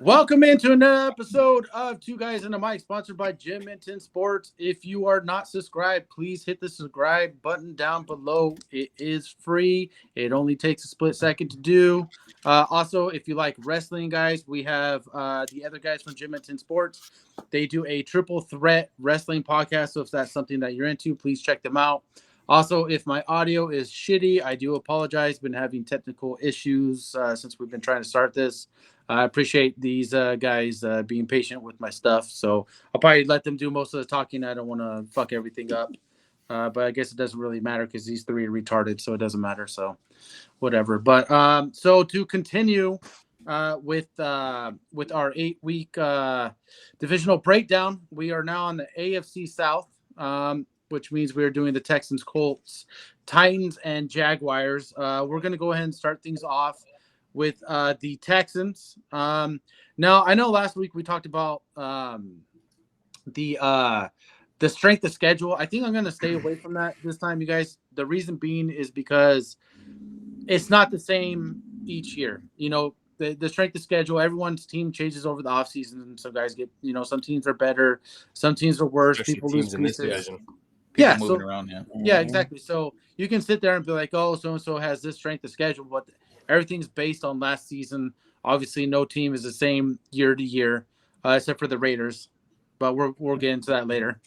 Welcome into another episode of Two Guys and a Mic, sponsored by Mike Sports. If you are not subscribed, please hit the subscribe button down below. It is free. It only takes a split second to do. Also, if you like wrestling, guys, we have the other guys from Mike Sports. They do a triple threat wrestling podcast. So if that's something that you're into, please check them out. Also, if my audio is shitty, I do apologize. Been having technical issues since we've been trying to start this. I appreciate these guys being patient with my stuff. So I'll probably let them do most of the talking. I don't want to fuck everything up. But I guess it doesn't really matter because these three are retarded, so it doesn't matter. So whatever. But so to continue with our 8-week divisional breakdown, we are now on the AFC South. Which means we're doing the Texans, Colts, Titans, and Jaguars. We're going to go ahead and start things off with the Texans. Now, I know last week we talked about the strength of schedule. I think I'm going to stay away from that this time, you guys. The reason being is because it's not the same each year. You know, the strength of schedule, everyone's team changes over the offseason, and some guys get, you know, some teams are better, some teams are worse. Especially people teams lose in this pieces. division. Yeah, moving around, yeah. Yeah, exactly. So you can sit there and be like, oh, so-and-so has this strength of schedule, but everything's based on last season. Obviously, no team is the same year to year, except for the Raiders. But we'll get into that later.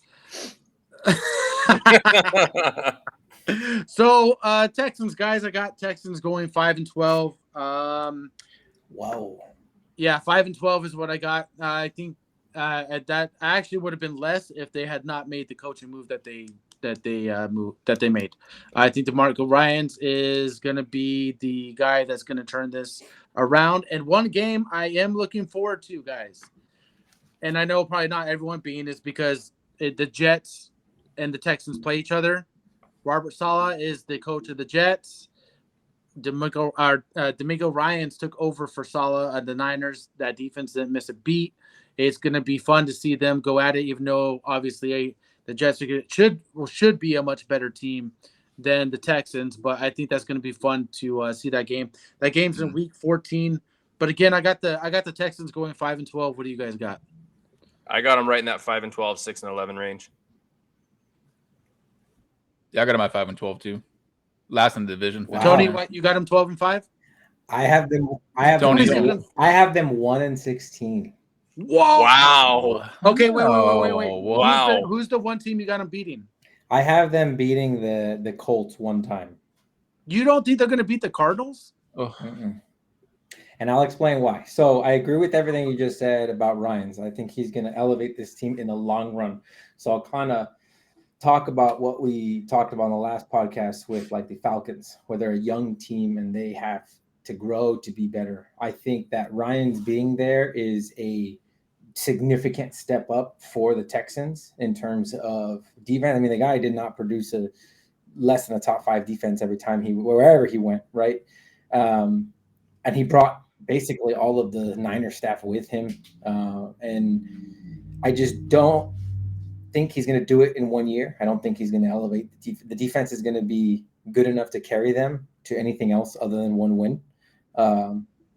So, Texans, guys, I got Texans going 5-12. Wow. Yeah, 5-12 is what I got. I think at that I actually would have been less if they had not made the coaching move that they made. I think DeMarco Ryans is going to be the guy that's going to turn this around. And one game I am looking forward to, guys, and I know probably not everyone being, is because the Jets and the Texans play each other. Robert Saleh is the coach of the Jets. D'Amico Ryans took over for Saleh at the Niners. That defense didn't miss a beat. It's going to be fun to see them go at it, even though obviously the Jets should be a much better team than the Texans. But I think that's going to be fun to see that game. That game's in week 14. But again, I got the Texans going 5-12. What do you guys got? I got them right in that 5-12, 6-11 range. Yeah, I got them at 5-12 too. Last in the division. Wow. Tony, what you got them 12-5? I have them 1-16. Whoa! Wow. Okay, wait. Wow. Who's the one team you got them beating? I have them beating the Colts one time. You don't think they're going to beat the Cardinals? Oh. And I'll explain why. So I agree with everything you just said about Ryans. I think he's going to elevate this team in the long run. So I'll kind of talk about what we talked about on the last podcast with like the Falcons, where they're a young team and they have to grow to be better. I think that Ryans being there is a significant step up for the Texans in terms of defense. I mean, the guy did not produce a less than a top 5 defense every time wherever he went, right? And he brought basically all of the Niner staff with him. And I just don't think he's going to do it in 1 year. I don't think he's going to elevate the defense is going to be good enough to carry them to anything else other than one win.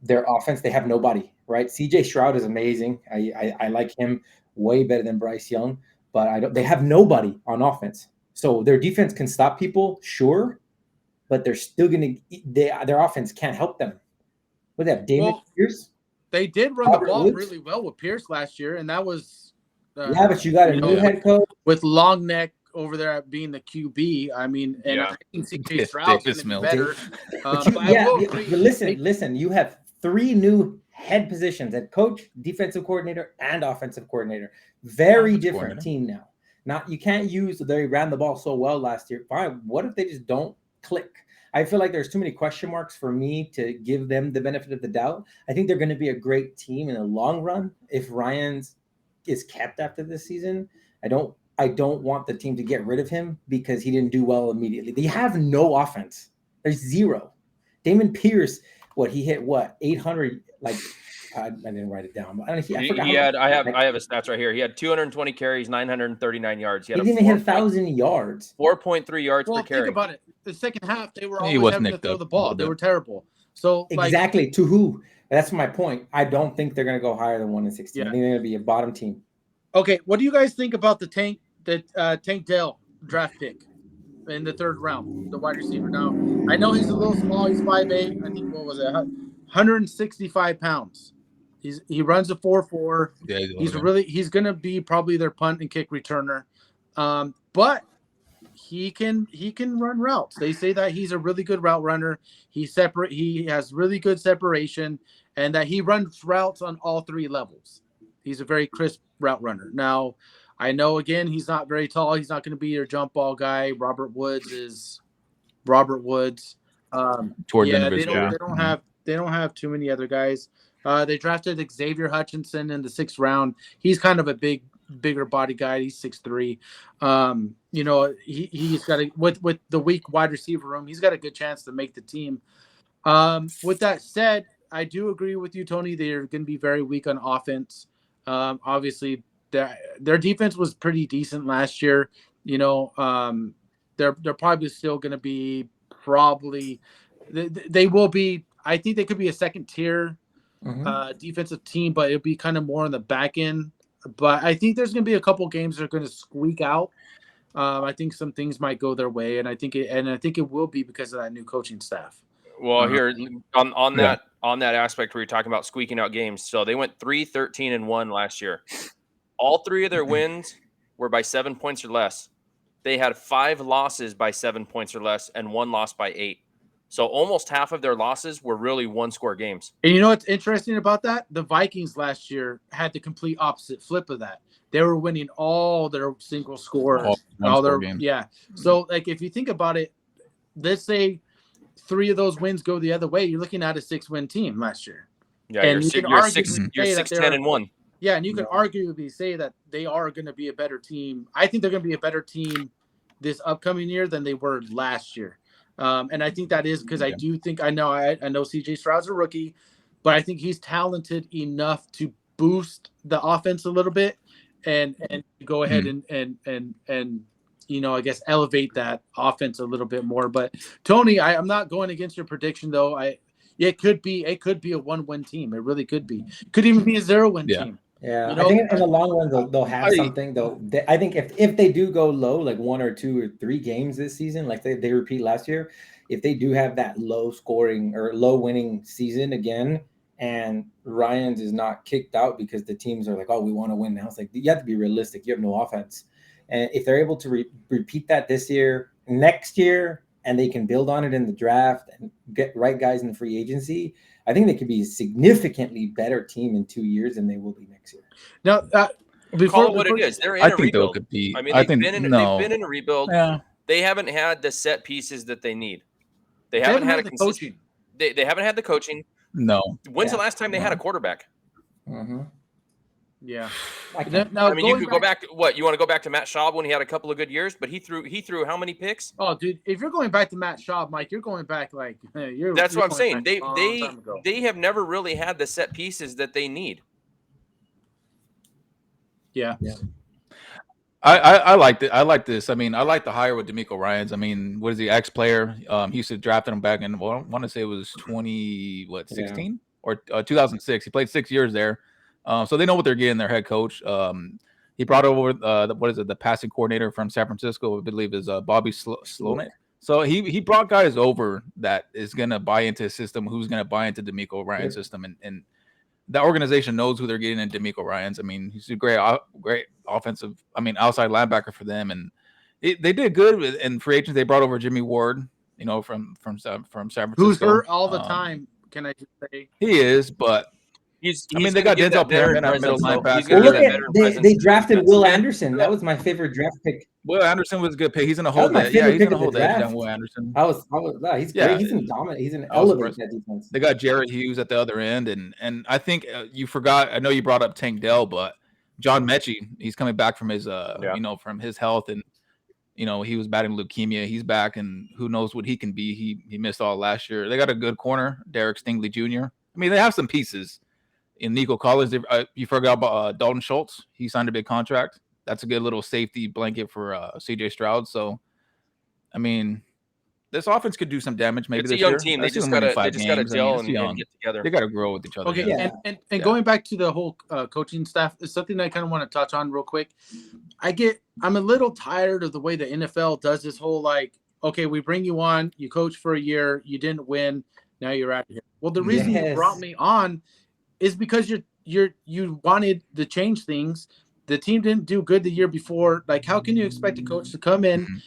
Their offense, they have nobody, right? CJ Stroud is amazing. I like him way better than Bryce Young, but they have nobody on offense. So their defense can stop people, sure, but they're still their offense can't help them. What they have, Damon Pierce? They did run the ball really well with Pierce last year, and that was but you got a new head coach with Long Neck over there being the QB. I mean, and I think CJ Stroud's going to be better. But listen, you have 3 new head positions: head coach, defensive coordinator, and offensive coordinator. Very different team now. You can't use they ran the ball so well last year. Fine. What if they just don't click? I feel like there's too many question marks for me to give them the benefit of the doubt. I think they're going to be a great team in the long run if Ryans is kept after this season. I don't want the team to get rid of him because he didn't do well immediately. They have no offense. There's zero. Damon Pierce, he hit 800? Like, I didn't write it down. But I have his stats right here. He had 220 carries, 939 yards. He didn't even hit 1,000 yards. 4.3 yards per carry. Think about it. The second half, they were always having to throw the ball. They were terrible. So exactly to who? That's my point. I don't think they're going to go higher than 1-16. Yeah. I think they're going to be a bottom team. Okay, what do you guys think about the Tank Dell draft pick in the 3rd round, the wide receiver? Now, I know he's a little small. He's 5'8". I think, what was it, 165 pounds. He runs a 4.4. Yeah, he's going to be probably their punt and kick returner. But he can run routes. They say that he's a really good route runner. He has really good separation, and that he runs routes on all 3 levels. He's a very crisp route runner. Now, I know, again, he's not very tall. He's not going to be your jump ball guy. Robert Woods is Robert Woods. Toward the end of his career. They don't have too many other guys. They drafted Xavier Hutchinson in the 6th round. He's kind of a bigger body guy. He's 6'3". He's got with the weak wide receiver room, he's got a good chance to make the team. With that said, I do agree with you, Tony. They're going to be very weak on offense. Obviously, their defense was pretty decent last year. They're probably still going to be they will be. I think they could be a 2nd tier defensive team, but it'll be kind of more on the back end. But I think there's going to be a couple games that are going to squeak out. I think some things might go their way, and I think it will be because of that new coaching staff. Well, here on that aspect where you're talking about squeaking out games, so they went 3-13-1 last year. All 3 of their wins were by 7 points or less. They had 5 losses by 7 points or less, and 1 loss by 8. So almost half of their losses were really 1-score games. And you know what's interesting about that? The Vikings last year had the complete opposite flip of that. They were winning all their single scores, all their games. Yeah. So, like, if you think about it, let's say 3 of those wins go the other way. You're looking at a 6-win team last year. Yeah, and you're 6-10-1. Yeah, and you can arguably say that they are going to be a better team. I think they're going to be a better team this upcoming year than they were last year. And I think that is because I do think I know CJ Stroud's a rookie, but I think he's talented enough to boost the offense a little bit and go ahead and I guess elevate that offense a little bit more. But Tony, I'm not going against your prediction though. It could be a 1-win team. It really could be. Could even be a 0-win team. Yeah, I think in the long run they'll have something though. I think if they do go low, like 1 or 2 or 3 games this season, like they repeat last year, if they do have that low scoring or low winning season again, and Ryans is not kicked out because the teams are like, oh, we want to win now. It's like you have to be realistic. You have no offense, and if they're able to repeat that this year, next year, and they can build on it in the draft and get right guys in the free agency, I think they could be a significantly better team in 2 years than they will be next year. Now, call it what it is. They're in a rebuild. I mean, they've been in a rebuild. Yeah. They haven't had the set pieces that they need. They haven't had the coaching. They haven't had the coaching. No. When's the last time they had a quarterback? Mm-hmm. Yeah. Now, I mean, you could go back to what? You want to go back to Matt Schaub when he had a couple of good years, but he threw how many picks? Oh, dude, if you're going back to Matt Schaub, Mike, you're going back like That's what I'm saying. They have never really had the set pieces that they need. Yeah. I liked it. I like this. I mean, I like the hire with D'Amico Ryans. I mean, what is he, ex-player? He used to draft him back in, I want to say it was 16 or 2006. He played 6 years there. So they know what they're getting, their head coach. He brought over, the passing coordinator from San Francisco, I believe is Bobby Sloan. So he brought guys over that is going to buy into his system, who's going to buy into D'Amico Ryan's system. And that organization knows who they're getting in D'Amico Ryans. I mean, he's a great offensive, outside linebacker for them. And they did good in free agents. They brought over Jimmy Ward, from San Francisco. Who's hurt all the time, can I just say? He is, but they got Denzel Perryman at middle linebacker. Well, look they drafted Will Anderson. That was my favorite draft pick. Will Anderson was a good pick. He's going to hold that. Yeah, he's going to hold that. Will Anderson. He's great. He's in dominant. He's an elevator that defense. They got Jared Hughes at the other end, and I think you forgot. I know you brought up Tank Dell, but John Mechie, he's coming back from his from his health, and he was battling leukemia. He's back, and who knows what he can be. He missed all last year. They got a good corner, Derek Stingley Jr. I mean, they have some pieces. In Nico Collins, you forgot about Dalton Schultz. He signed a big contract. That's a good little safety blanket for CJ Stroud. So, I mean, this offense could do some damage. Maybe It's this a young year. team. I They see just them winning gotta 5 games. gel it's young. and get together. They got to grow with each other. Okay, Yeah. and going back to the whole coaching staff is something I kind of want to touch on real quick. I'm a little tired of the way the NFL does this whole like, okay, we bring you on, you coach for a year, you didn't win, now you're out of here. Well, the reason you brought me on is because you wanted to change things. The team didn't do good the year before. Like, how can you expect a coach to come in,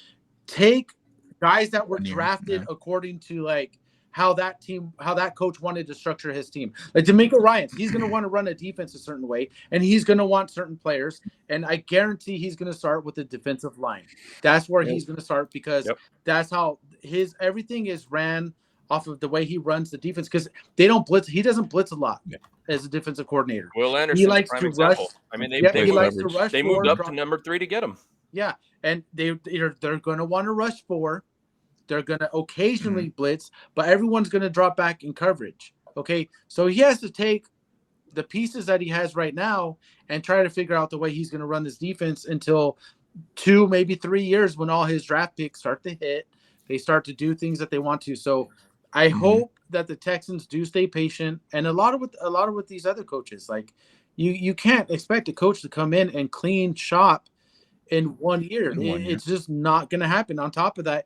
take guys that were drafted according to like how that coach wanted to structure his team? Like D'Amico Ryans, he's going to want to run a defense a certain way, and he's going to want certain players. And I guarantee he's going to start with the defensive line. That's where he's going to start because that's how everything is ran off of the way he runs the defense, because they don't blitz. He doesn't blitz a lot as a defensive coordinator. Will Anderson, he likes to rush. I mean, he likes to rush. They moved up to number 3 to get him. Yeah, and they're going to want to rush 4. They're going to occasionally blitz, but everyone's going to drop back in coverage. Okay, so he has to take the pieces that he has right now and try to figure out the way he's going to run this defense until 2, maybe 3 years when all his draft picks start to hit. They start to do things that they want to. So I hope that the Texans do stay patient, and a lot of with these other coaches. Like you can't expect a coach to come in and clean shop in 1 year. It's just not going to happen. On top of that,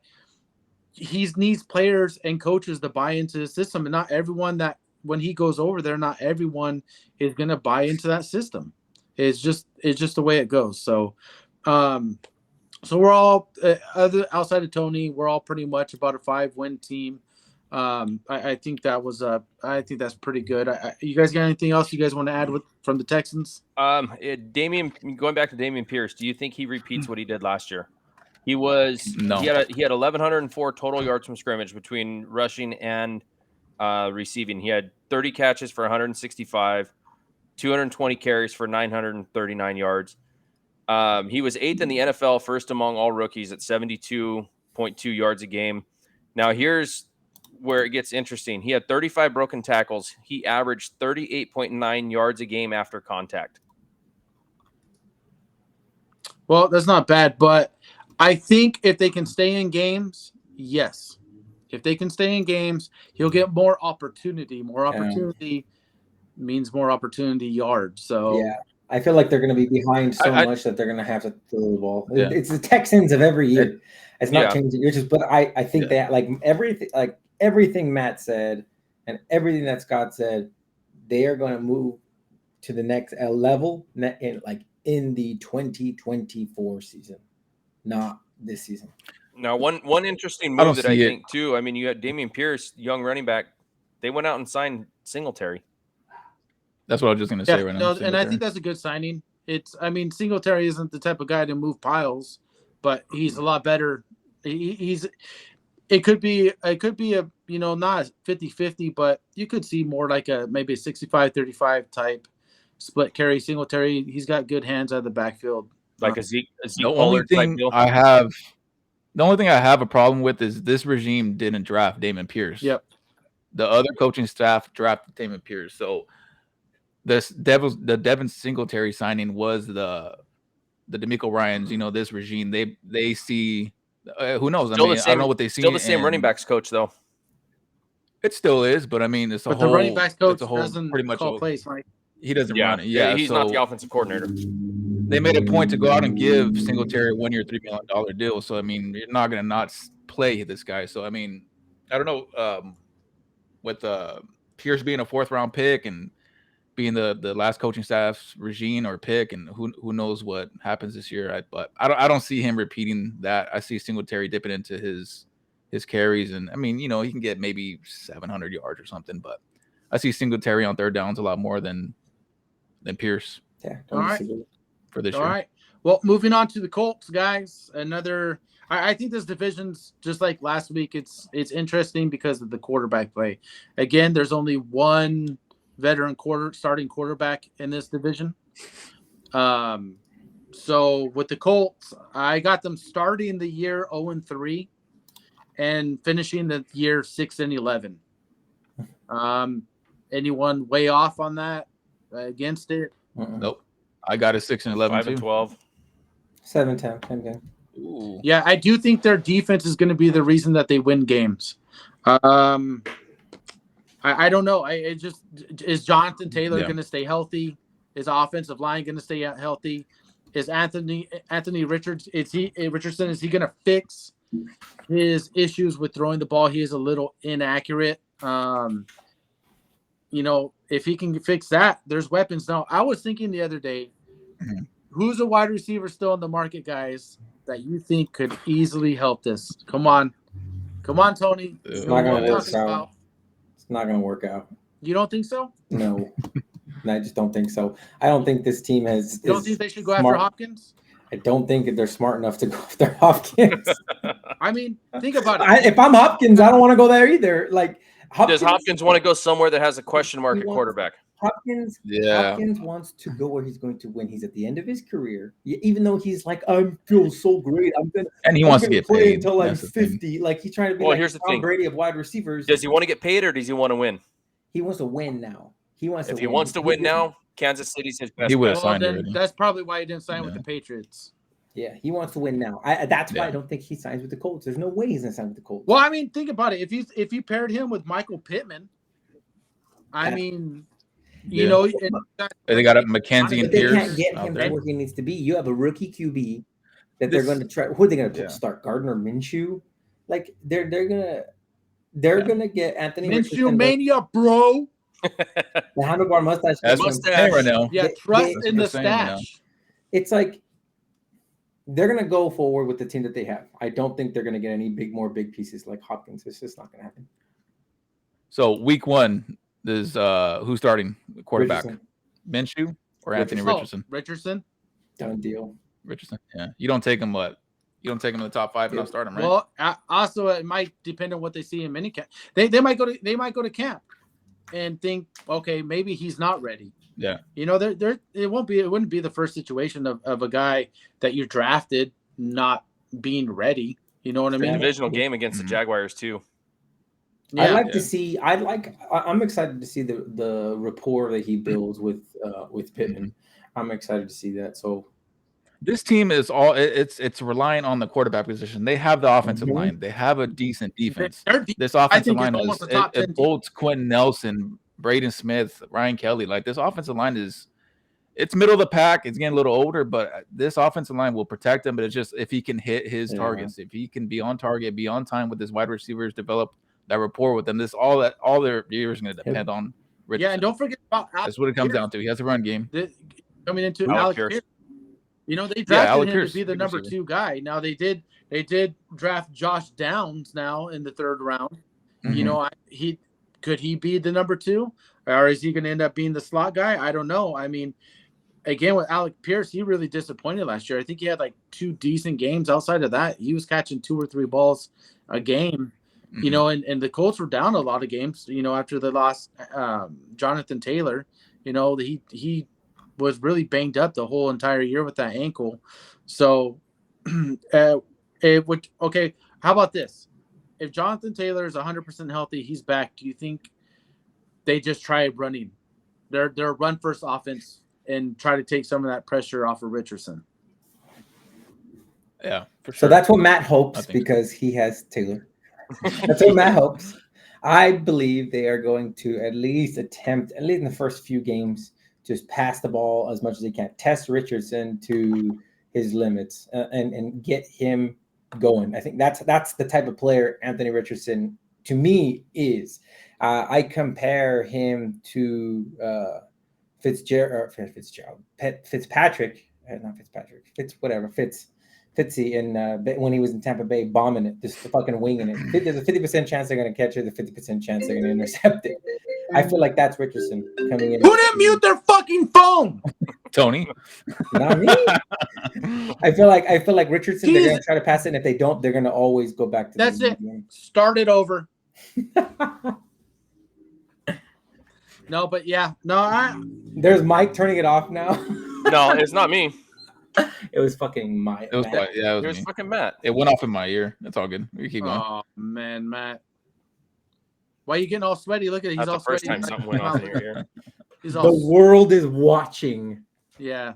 he needs players and coaches to buy into the system, and not everyone that when he goes over there, not everyone is going to buy into that system. It's just the way it goes. So, so we're all outside of Tony, we're all pretty much about a 5-win team. I think that's pretty good. You guys got anything else you guys want to add from the Texans? Going back to Dameon Pierce, do you think he repeats what he did last year? He had 1,104 total yards from scrimmage between rushing and receiving. He had 30 catches for 165, 220 carries for 939 yards. He was 8th in the NFL, first among all rookies at 72.2 yards a game. Now here's where it gets interesting. He had 35 broken tackles. He averaged 38.9 yards a game after contact. Well, that's not bad, but I think if they can stay in games, yes. If they can stay in games, he'll get more opportunity. More opportunity means more opportunity yards. So yeah, I feel like they're going to be behind so much that they're going to have to throw the ball. Yeah. It's the Texans of every year. It's not changing. It's just, but I think that everything Matt said and everything that Scott said, they are going to move to the next level in the 2024 season, not this season. Now, one interesting move that I think too. I mean, you had Dameon Pierce, young running back. They went out and signed Singletary. That's what I was just going to say right now. And I think that's a good signing. Singletary isn't the type of guy to move piles, but he's a lot better. It could be a not 50-50, but you could see more like maybe a 65-35 type split carry. Singletary, he's got good hands out of the backfield. Like a Zeke the only thing I have a problem with is this regime didn't draft Dameon Pierce. Yep. The other coaching staff drafted Dameon Pierce. So the Devin Singletary signing was the D'Amico Ryans, this regime. They see who knows? I don't know what they see. Still the same running backs coach though. It still is, but it's the running backs coach doesn't pretty much call plays, Mike. He doesn't run it. Yeah, he's not the offensive coordinator. They made a point to go out and give Singletary a 1-year, $3 million deal. So you're not going to not play this guy. So I don't know. With Pierce being a 4th-round pick and being the last coaching staff's regime or pick, and who knows what happens this year. But I don't see him repeating that. I see Singletary dipping into his carries, and he can get maybe 700 yards or something. But I see Singletary on 3rd downs a lot more than Pierce. Yeah. All right. For this year. All right. Well, moving on to the Colts, guys. I think this division's just like last week. It's interesting because of the quarterback play. Again, there's only one veteran starting quarterback in this division. So with the Colts, I got them starting the year 0-3 and finishing the year 6-11. Anyone way off on that? Against it? Nope. I got a 6-11. 5-12. 7-10. Same game. Ooh. Yeah, I do think their defense is going to be the reason that they win games. I don't know. Is Jonathan Taylor going to stay healthy? Is offensive line going to stay healthy? Is Anthony Richardson is he going to fix his issues with throwing the ball? He is a little inaccurate. If he can fix that, there's weapons. Now, I was thinking the other day, who's a wide receiver still in the market, guys, that you think could easily help this? Come on, Tony. It's not going to work out. It's not going to work out. You don't think so? No. I just don't think so. I don't think this team has. You don't think they should go after Hopkins? I don't think they're smart enough to go after Hopkins. I mean, think about it. If I'm Hopkins, I don't want to go there either. Like, does Hopkins want to go somewhere that has a question mark at quarterback? Hopkins wants to go where he's going to win. He's at the end of his career, even though he's like, I feel so great. He wants to get play paid until I'm 50. Like he's trying to be here's the Tom thing. Brady of wide receivers. Does he want to get paid or does he want to win? He wants to win now. If he wants to win now, Kansas City's his best. He would have Well, signed then already. that's probably why he didn't sign with the Patriots. Yeah, he wants to win now. That's why I don't think he signs with the Colts. There's no way he's gonna sign with the Colts. Well, I mean, think about it. If you paired him with Michael Pittman, they got a McKenzie and Pierce. They can't get him to where he needs to be. You have a rookie QB that they're going to try. Who are they going to start? Gardner Minshew? Like they're gonna get Anthony Minshew mania, bro. The handlebar mustache. That's mustache right now. Yeah, trust in the stash. It's like they're gonna go forward with the team that they have. I don't think they're gonna get any more big pieces like Hopkins. It's just not gonna happen. So week 1 is who's starting quarterback? Minshew or Anthony Richardson? Richardson. Done deal. Richardson. Yeah. You don't take him You don't take him in the top 5 and not start him, right? Well, also it might depend on what they see in minicamp. They might go to camp and think, okay, maybe he's not ready. Yeah. It wouldn't be the first situation of a guy that you drafted not being ready. You know what I mean? Divisional game against the Jaguars too. Yeah. I'm excited to see the rapport that he builds with Pittman. I'm excited to see that. So this team is it's relying on the quarterback position. They have the offensive line. They have a decent defense. This offensive line it bolts Quentin Nelson, Braden Smith, Ryan Kelly. Like this offensive line it's middle of the pack. It's getting a little older, but this offensive line will protect him. But it's just if he can hit his targets, if he can be on target, be on time with his wide receivers, develop that rapport with them. All their years are going to depend on Richardson. Yeah, and don't forget about Alec That's what it comes down to. He has a run game. Coming into Alec Pierce. They drafted him to be the number 2 guy. Now they did draft Josh Downs now in the 3rd round. Mm-hmm. Could he be the number 2, or is he going to end up being the slot guy? I don't know. I mean, again with Alec Pierce, he really disappointed last year. I think he had like 2 decent games. Outside of that, he was catching 2 or 3 balls a game. Mm-hmm. And the Colts were down a lot of games. After they lost Jonathan Taylor, he was really banged up the whole entire year with that ankle. So okay. How about this? If Jonathan Taylor is 100% healthy, he's back. Do you think they just try running their run first offense and try to take some of that pressure off of Richardson? Yeah, for sure. So that's what Matt hopes because he has Taylor. That's what Matt hopes. I believe they are going to at least attempt, at least in the first few games, just pass the ball as much as they can. Test Richardson to his limits and get him going. I think that's the type of player Anthony Richardson, to me, is. I compare him to Fitzpatrick, Fitzy, and when he was in Tampa Bay, bombing it, just fucking winging it. There's a 50% chance they're going to catch it, the 50% chance they're going to intercept it. I feel like that's Richardson coming in. Who didn't mute their fucking phone? Tony. Not me. I feel like Richardson, they're going to try to pass it, and if they don't, they're going to always go back to that's it. Start it over. No, but yeah. No, there's Mike turning it off now. No, it's not me. It was fucking Mike. It was it was fucking Matt. It went off in my ear. That's all good. We keep going. Oh man, Matt. Why are you getting all sweaty? Look at it. He's That's all the first sweaty. time something went off in your ear. He's all the world is watching. Yeah.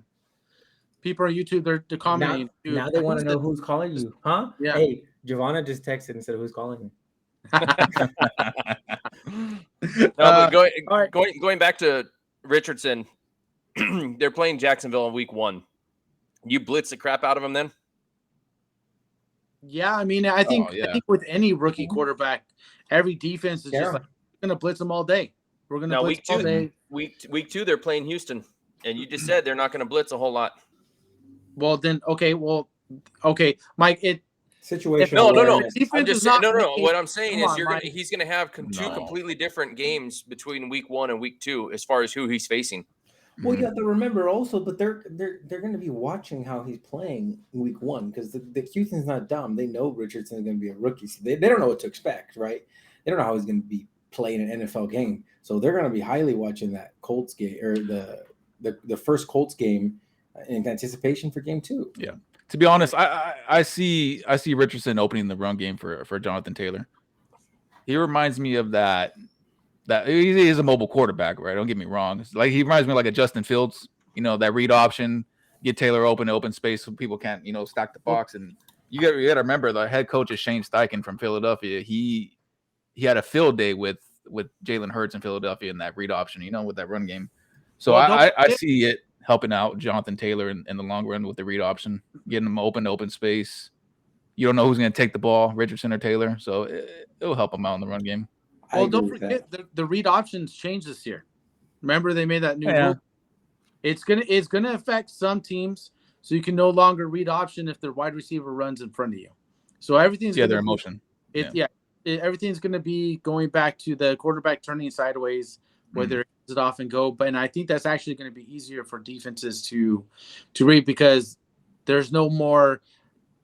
people on YouTube, they're commenting. Now they want to know who's calling you, huh? Yeah. Hey, Giovanna just texted and said, "Who's calling me?" But all right. going back to Richardson, they're playing Jacksonville in week 1. You blitz the crap out of them then? Yeah, I mean, I think with any rookie quarterback, every defense is just like, we're going to blitz them all day. We're going to blitz all day. Week 2, they're playing Houston, and you just said they're not going to blitz a whole lot. Well, then, okay, Mike, Situation. No. I'm just saying, no. What I'm saying is he's going to have two completely different games between week 1 and week 2 as far as who he's facing. Well, you have to remember also, but they're going to be watching how he's playing in week 1 because the Houston's not dumb. They know Richardson's going to be a rookie, so they don't know what to expect, right? They don't know how he's going to be playing an NFL game, so they're going to be highly watching that Colts game or the first Colts game in anticipation for game 2. Yeah. To be honest, I see Richardson opening the run game for Jonathan Taylor. He reminds me of that he is a mobile quarterback, right? Don't get me wrong. It's like he reminds me like a Justin Fields, that read option, get Taylor open space so people can't, stack the box. And you got to remember the head coach is Shane Steichen from Philadelphia. He had a field day with Jalen Hurts in Philadelphia in that read option, with that run game. So I see it helping out Jonathan Taylor in the long run with the read option, getting him open space. You don't know who's going to take the ball, Richardson or Taylor. So it'll help him out in the run game. Well, don't forget the read options changed this year. Remember, they made that new rule. It's gonna affect some teams, so you can no longer read option if their wide receiver runs in front of you. So everything's their emotion. Everything's gonna be going back to the quarterback turning sideways, whether it off and go. And I think that's actually going to be easier for defenses to read because there's no more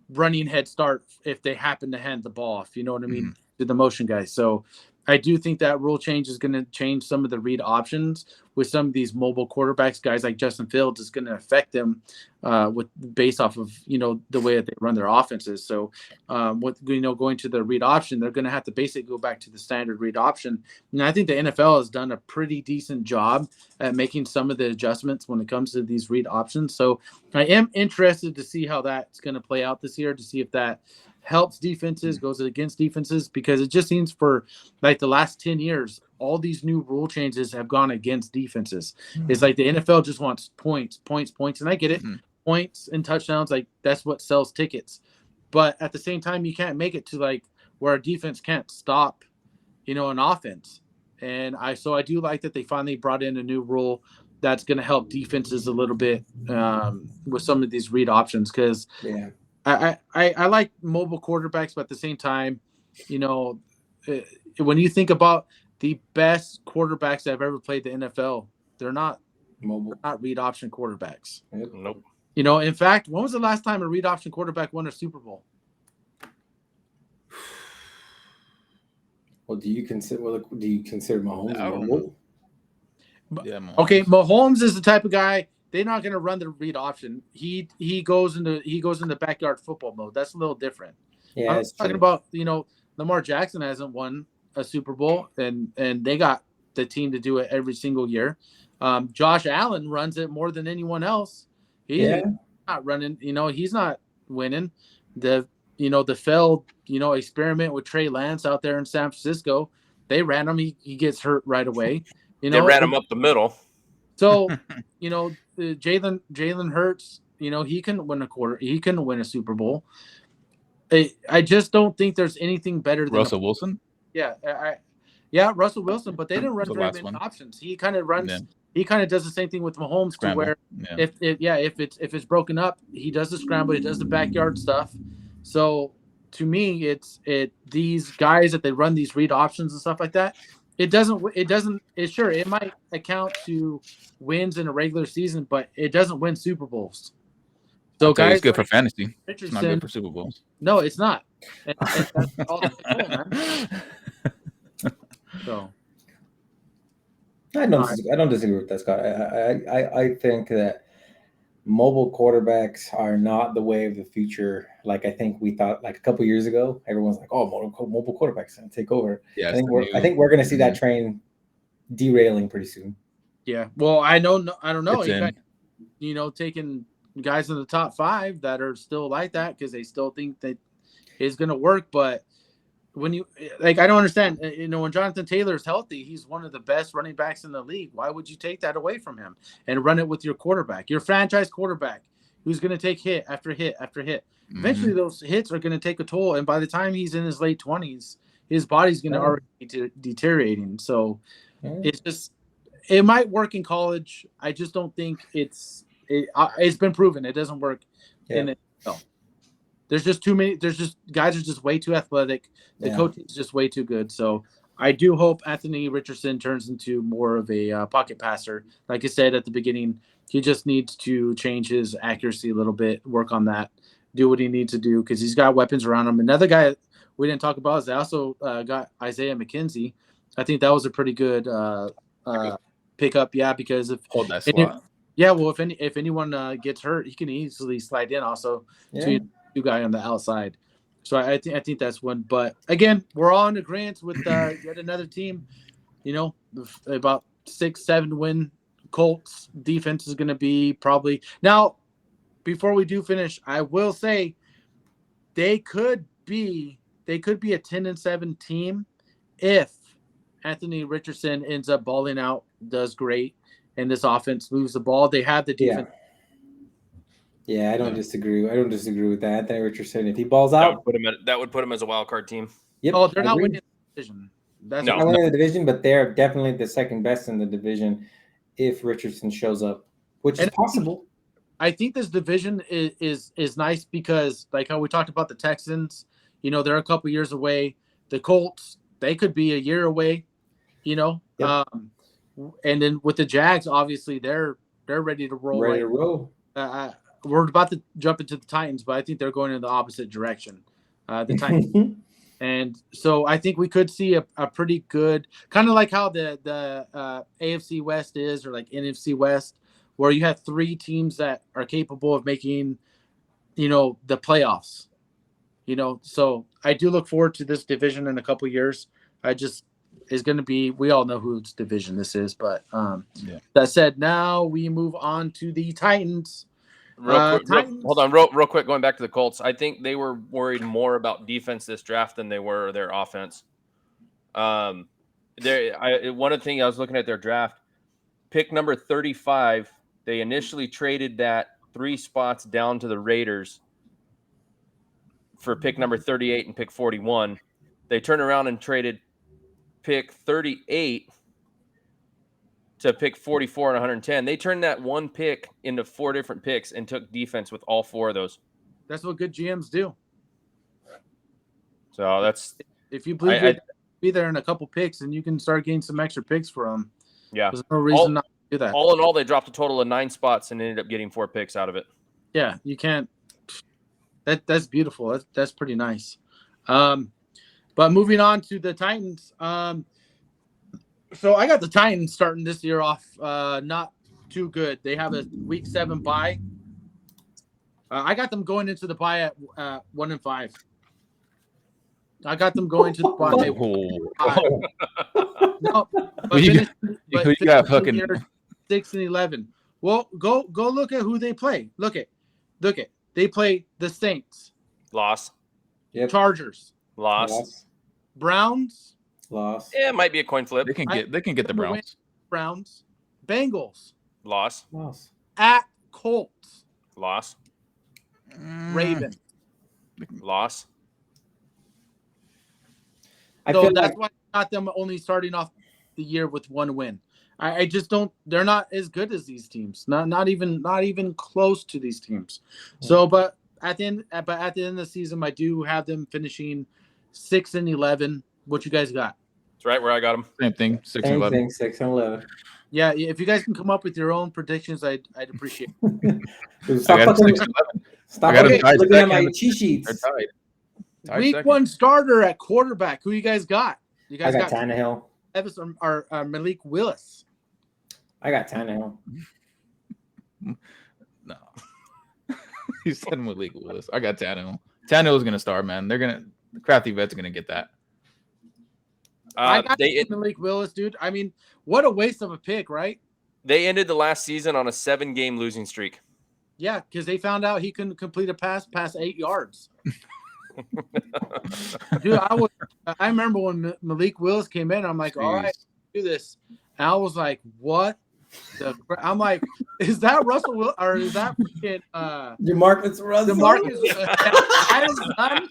running head start if they happen to hand the ball off. You know what I mean? To the motion guys. So I do think that rule change is going to change some of the read options with some of these mobile quarterbacks. Guys like Justin Fields is going to affect them based off of the way that they run their offenses. So going to the read option, they're going to have to basically go back to the standard read option. And I think the NFL has done a pretty decent job at making some of the adjustments when it comes to these read options. So I am interested to see how that's going to play out this year, to see if that helps defenses, goes against defenses, because it just seems for like the last 10 years, all these new rule changes have gone against defenses. It's like the NFL just wants points. And I get it. Points and touchdowns, like that's what sells tickets. But at the same time, you can't make it to like where a defense can't stop, an offense. And I do like that they finally brought in a new rule that's going to help defenses a little bit with some of these read options. Because I like mobile quarterbacks, but at the same time, when you think about the best quarterbacks that have ever played the NFL, they're not mobile, they're not read option quarterbacks. Nope. In fact, when was the last time a read option quarterback won a Super Bowl? Well, do you consider Mahomes mobile? Yeah, Mahomes. Okay, Mahomes is the type of guy. They're not going to run the read option. He goes into backyard football mode. That's a little different. Yeah, I'm talking about Lamar Jackson hasn't won a Super Bowl, and they got the team to do it every single year. Josh Allen runs it more than anyone else. He's not running. He's not winning. The failed experiment with Trey Lance out there in San Francisco. They ran him. He gets hurt right away. They ran him up the middle. So Jalen Hurts, he can win a quarter. He can win a Super Bowl. I just don't think there's anything better than Russell Wilson. Yeah, Russell Wilson, but they didn't run very many options. He kind of runs. Yeah. He kind of does the same thing with Mahomes, to where if it's broken up, he does the scramble, he does the backyard stuff. So to me, these guys that they run these read options and stuff like that. It might account to wins in a regular season, but it doesn't win Super Bowls. So guys, it's good for fantasy. It's not good for Super Bowls. No, it's not. And that's all man. So I don't disagree with that, Scott. I think that mobile quarterbacks are not the way of the future. Like I think we thought like a couple years ago, everyone's like, "Oh, mobile quarterbacks going to take over." Yeah, I think we're going to see that train derailing pretty soon. Yeah. Well, I don't know. You guys, taking guys in the top 5 that are still like that because they still think that it's going to work. But when you I don't understand. When Jonathan Taylor is healthy, he's one of the best running backs in the league. Why would you take that away from him and run it with your quarterback, your franchise quarterback, who's going to take hit after hit after hit? Mm-hmm. Eventually, those hits are going to take a toll, and by the time he's in his late 20s, his body's going to already be deteriorating. So it might work in college. I just don't think it's been proven it doesn't work in it. No. There's just too many. There's just guys are just way too athletic. The coach is just way too good. So I do hope Anthony Richardson turns into more of a pocket passer. Like I said at the beginning, he just needs to change his accuracy a little bit, work on that, do what he needs to do because he's got weapons around him. Another guy we didn't talk about is they also got Isaiah McKenzie. I think that was a pretty good pickup. Yeah, because hold that slot. If anyone gets hurt, he can easily slide in also to two guy on the outside. So I think that's one. But again, we're all in agreement with yet another team. About 6-7 win Colts defense is going to be probably now. Before we do finish, I will say they could be a 10-7 team if Anthony Richardson ends up balling out, does great, and this offense moves the ball. They have the defense. Yeah, I don't disagree. I don't disagree with that. Anthony Richardson, if he balls out, that would put him as a wild card team. Yep. Oh, they're not winning the division. They're not winning the division, but they're definitely the second best in the division if Richardson shows up, which is possible. I think this division is nice because, like how we talked about the Texans, they're a couple years away. The Colts, they could be a year away, Yep. And then with the Jags, obviously they're ready to roll. Ready to roll. We're about to jump into the Titans, but I think they're going in the opposite direction. The Titans. And so I think we could see a pretty good, kind of like how the AFC West is, or like NFC West, where you have 3 teams that are capable of making, the playoffs. So I do look forward to this division in a couple of years. Is going to be, we all know whose division this is, but that said, now we move on to the Titans. Hold on, real quick. Going back to the Colts, I think they were worried more about defense this draft than they were their offense. One of the things I was looking at their draft, pick number 35. They initially traded that 3 spots down to the Raiders for pick number 38 and pick 41. They turned around and traded pick 38 to pick 44 and 110. They turned that one pick into 4 different picks and took defense with all 4 of those. That's what good GMs do. So that's, if you believe you'll be there in a couple picks and you can start getting some extra picks for them. Yeah. There's no reason not to do that. All in all, they dropped a total of 9 spots and ended up getting 4 picks out of it. Yeah, you can't. That's beautiful. That's pretty nice. But moving on to the Titans. So I got the Titans starting this year off not too good. They have a week 7 bye. I got them going into the bye at 1-5. I got them going to the bye. No, but you got fucking 6-11. Well, go look at who they play. Look at. They play the Saints. Loss. Yep. Chargers. Loss. Browns. Loss. Yeah, it might be a coin flip. They can get the Browns. Browns. Bengals. Loss. At Colts. Loss. Ravens. Loss. So that's why I got them only starting off the year with 1 win. I just don't. They're not as good as these teams. Not even close to these teams. So, but at the end of the season, I do have them finishing 6-11. What you guys got? That's right where I got them. Same thing. 6-11. 6-11. Yeah, if you guys can come up with your own predictions, I'd appreciate it. Stop looking at my cheat sheets. Week 1 starter at quarterback. Who you guys got? You guys got Tannehill. Evis or Malik Willis. I got Tannehill. No. You said Malik Willis. I got Tannehill. Tannehill's going to start, man. The crafty vet's going to get that. I got Malik Willis, dude. I mean, what a waste of a pick, right? They ended the last season on a 7-game losing streak. Yeah, because they found out he couldn't complete a pass past 8 yards. Dude, I remember when Malik Willis came in. I'm like, all right, do this. And I was like, what? I'm like, is that Russell Will or is that freaking DeMarcus Russell? Adam's son?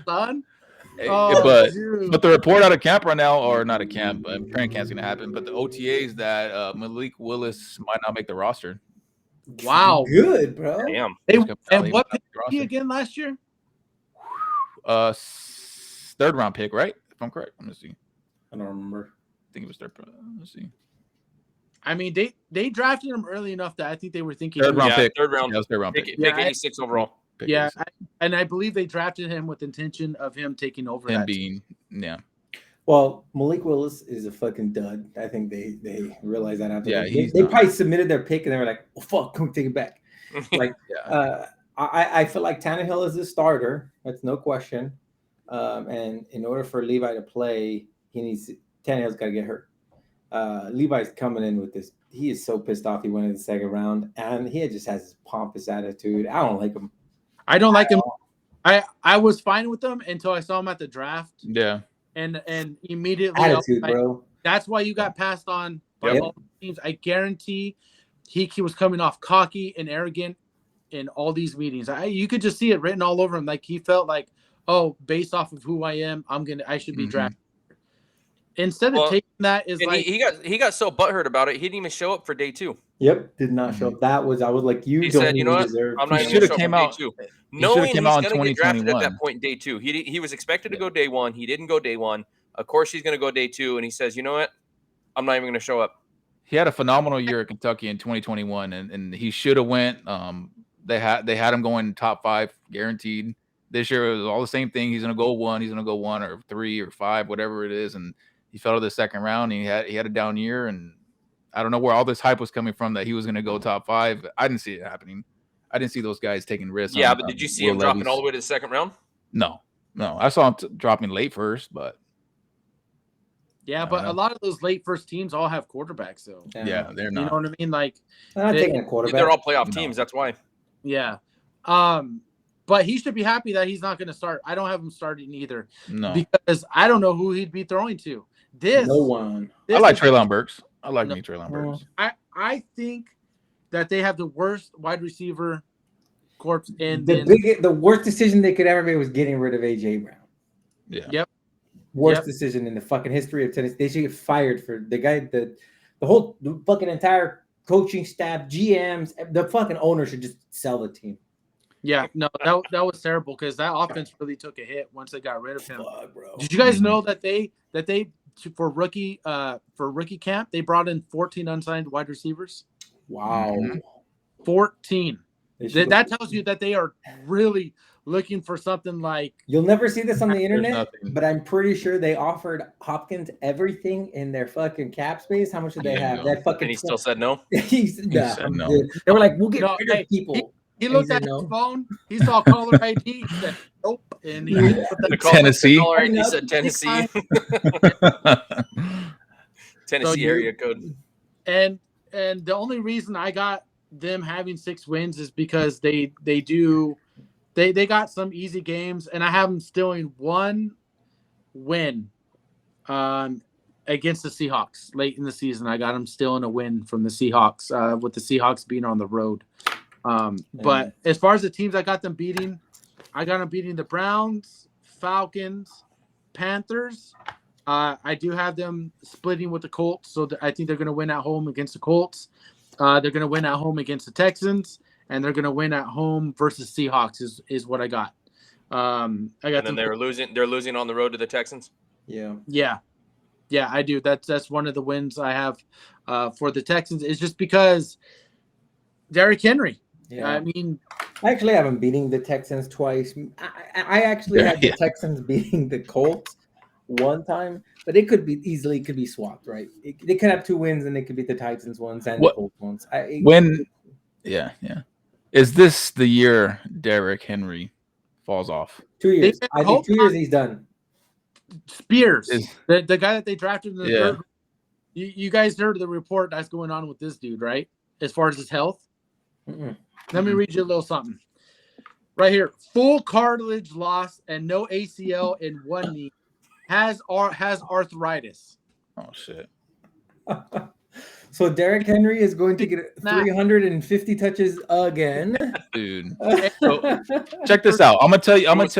Son? Oh, but the report out of camp right now, or not a camp, training camp's gonna happen. But the OTAs that Malik Willis might not make the roster. Wow, good, bro. Damn. And what pick did he again last year? 3rd round pick, right? If I'm correct, let me see. I don't remember. I think it was 3rd. Let's see. I mean, they drafted him early enough that I think they were thinking 3rd round pick. 3rd round. Yeah, 3rd round pick. Pick 86 overall. Yeah, and I believe they drafted him with intention of him taking over. Him being, yeah. Well, Malik Willis is a fucking dud. I think they realized that after. Yeah, they probably submitted their pick and they were like, "Oh fuck, come take it back." Like, I feel like Tannehill is the starter. That's no question. And in order for Levi to play, Tannehill's got to get hurt. Levi's coming in with this. He is so pissed off. He went in the 2nd round, and he just has this pompous attitude. I don't like him. I don't like him. I was fine with him until I saw him at the draft. Yeah. And immediately attitude, bro. That's why you got passed on by all teams. I guarantee he was coming off cocky and arrogant in all these meetings. You could just see it written all over him. Like he felt like, oh, based off of who I am, I should be drafted. Instead of taking that is like he got so butthurt about it, he didn't even show up for day 2. Yep, did not show up. I was like, you he don't said, you know what? deserve. I'm not He even should going have to came show up out. day 2. Knowing he's going to get drafted at 2021. that point day 2. He was expected to go day 1. He didn't go day 1. Of course, he's going to go day 2, and he says, you know what? I'm not even going to show up. He had a phenomenal year at Kentucky in 2021, and he should have went. They had him going top 5 guaranteed. This year it was all the same thing. He's going to go 1. He's going to go 1 or 3 or 5, whatever it is, and he fell to the 2nd round. And he had a down year, and I don't know where all this hype was coming from that he was going to go top 5. I didn't see it happening. I didn't see those guys taking risks. Yeah, but did you see him dropping all the way to the 2nd round? No. I saw him dropping late first, but but a lot of those late first teams all have quarterbacks, though. Yeah, they're not. You know what I mean? Like they're not taking a quarterback. They're all playoff teams. That's why. Yeah. But he should be happy that he's not going to start. I don't have him starting either. No. Because I don't know who he'd be throwing to. No one. I like Treylon Burks. I like me Treylon Burks. I think that they have the worst wide receiver corps in the worst decision they could ever make was getting rid of AJ Brown. Yeah. Yep. Worst decision in the fucking history of tennis. They should get fired for the guy. The whole fucking entire coaching staff, GMs, the fucking owner should just sell the team. Yeah, no, that was terrible because that offense really took a hit once they got rid of him. Fuck, bro. Did you guys know that they for rookie camp they brought in 14 unsigned wide receivers? Wow. 14. That tells you that they are really looking for something like. You'll never see this on the internet, but I'm pretty sure they offered Hopkins everything in their fucking cap space. How much did they have? That fucking. And he still said no. He said no. They were like, "We'll get bigger people." He looked at his phone. He saw caller ID. He said, "Nope." And he Tennessee. He said Tennessee. Tennessee area code. And the only reason I got them having 6 wins is because they got some easy games, and I have them stealing 1 win against the Seahawks late in the season. I got them stealing a win from the Seahawks with the Seahawks being on the road. But as far as the teams I got them beating the Browns, Falcons, Panthers. I do have them splitting with the Colts, so I think they're going to win at home against the Colts. They're going to win at home against the Texans, and they're going to win at home versus Seahawks is what I got. And then they're losing. They're losing on the road to the Texans. Yeah, I do. That's one of the wins I have for the Texans. It's just because Derrick Henry. Yeah. I mean, I actually have them beating the Texans twice. I actually had the Texans beating the Colts one time, but it could be swapped, right? They could have 2 wins, and they could beat the Titans once and the Colts once. Yeah. Is this the year Derrick Henry falls off? 2 years. I think 2 years he's done. Spears, the guy that they drafted in the third. You guys heard the report that's going on with this dude, right? as far as his health? Mm-mm. Let me read you a little something. Right here, full cartilage loss and no ACL in one knee. Has arthritis. Oh shit. So Derrick Henry is going to get 350 touches again. Dude. So, check this out. I'm gonna tell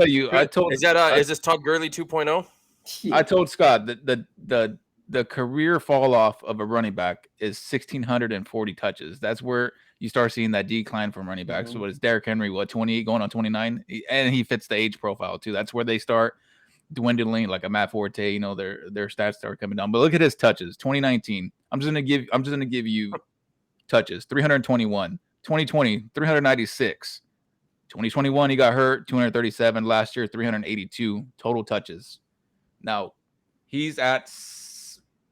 you. Is this Todd Gurley 2.0? I told Scott that the career fall off of a running back is 1,640 touches. That's where you start seeing that decline from running backs. So what is Derrick Henry? 28 going on 29, and he fits the age profile too. That's where they start dwindling, like a Matt Forte. Their stats start coming down. But look at his touches. 2019. I'm just gonna give you touches. 321. 2020, 396. 2021, he got hurt. 237. Last year, 382 total touches. Now, he's at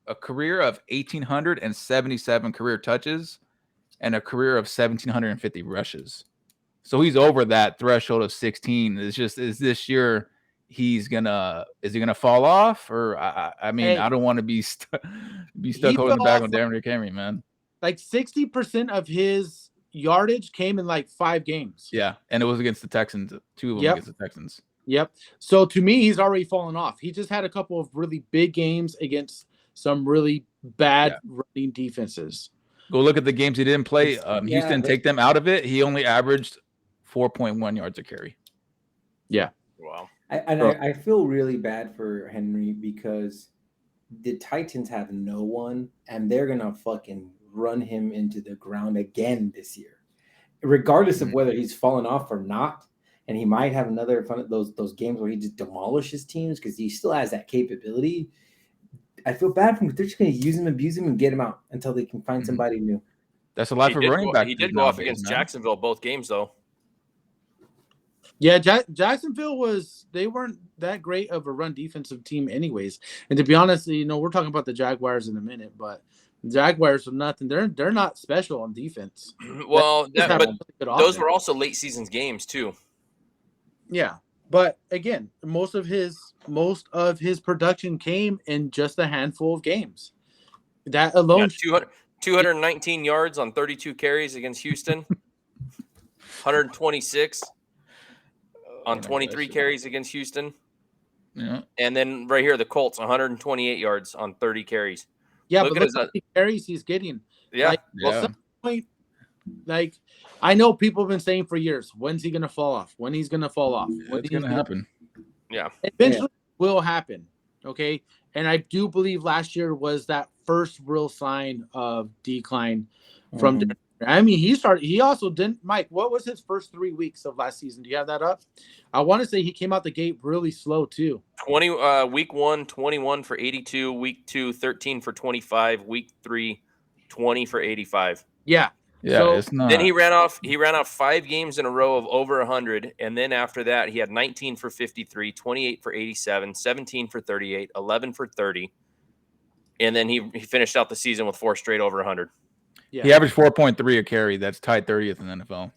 a career of 1,877 career touches and a career of 1,750 rushes. So he's over that threshold of 16. It's just, is this year is he gonna fall off? Or I mean, I don't want to be stuck holding back on Derrick Henry, man. Like 60% of his yardage came in like 5 games. Yeah, and it was against the Texans. 2 of them against the Texans. Yep. So to me, he's already fallen off. He just had a couple of really big games against some really bad running defenses. Go look at the games he didn't play. Houston, take them out of it. He only averaged 4.1 yards a carry. Yeah. Wow. I feel really bad for Henry because the Titans have no one, and they're gonna fucking run him into the ground again this year, regardless of whether he's fallen off or not. And he might have another fun of those games where he just demolishes teams because he still has that capability. I feel bad for him. They're just going to use him, abuse him, and get him out until they can find somebody new. That's a lot for running back. He did go off against Jacksonville both games, though. Yeah, Jacksonville they weren't that great of a run defensive team anyways. And to be honest, we're talking about the Jaguars in a minute, but the Jaguars are nothing. They're not special on defense. Well, but those were also late season games too. Yeah. But again, most of his production came in just a handful of games. That alone, 219 yards on 32 carries against Houston, 126 on 23 carries against Houston. Yeah. And then right here, the Colts, 128 yards on 30 carries. Yeah, look at how many carries he's getting. Yeah. At some point, I know people have been saying for years, when's he going to fall off? When he's going to fall off? It's going to happen. Yeah. Eventually it will happen. Okay. And I do believe last year was that first real sign of decline from I mean, he also didn't, Mike, what was his first 3 weeks of last season? Do you have that up? I want to say he came out the gate really slow too. Week 1, 21 for 82, week 2, 13 for 25, week 3, 20 for 85. Yeah. Yeah, so, it's not. Then he ran off 5 games in a row of over 100, and then after that he had 19 for 53, 28 for 87, 17 for 38, 11 for 30, and then he finished out the season with 4 straight over 100. Yeah. He averaged 4.3 a carry. That's tied 30th in the NFL.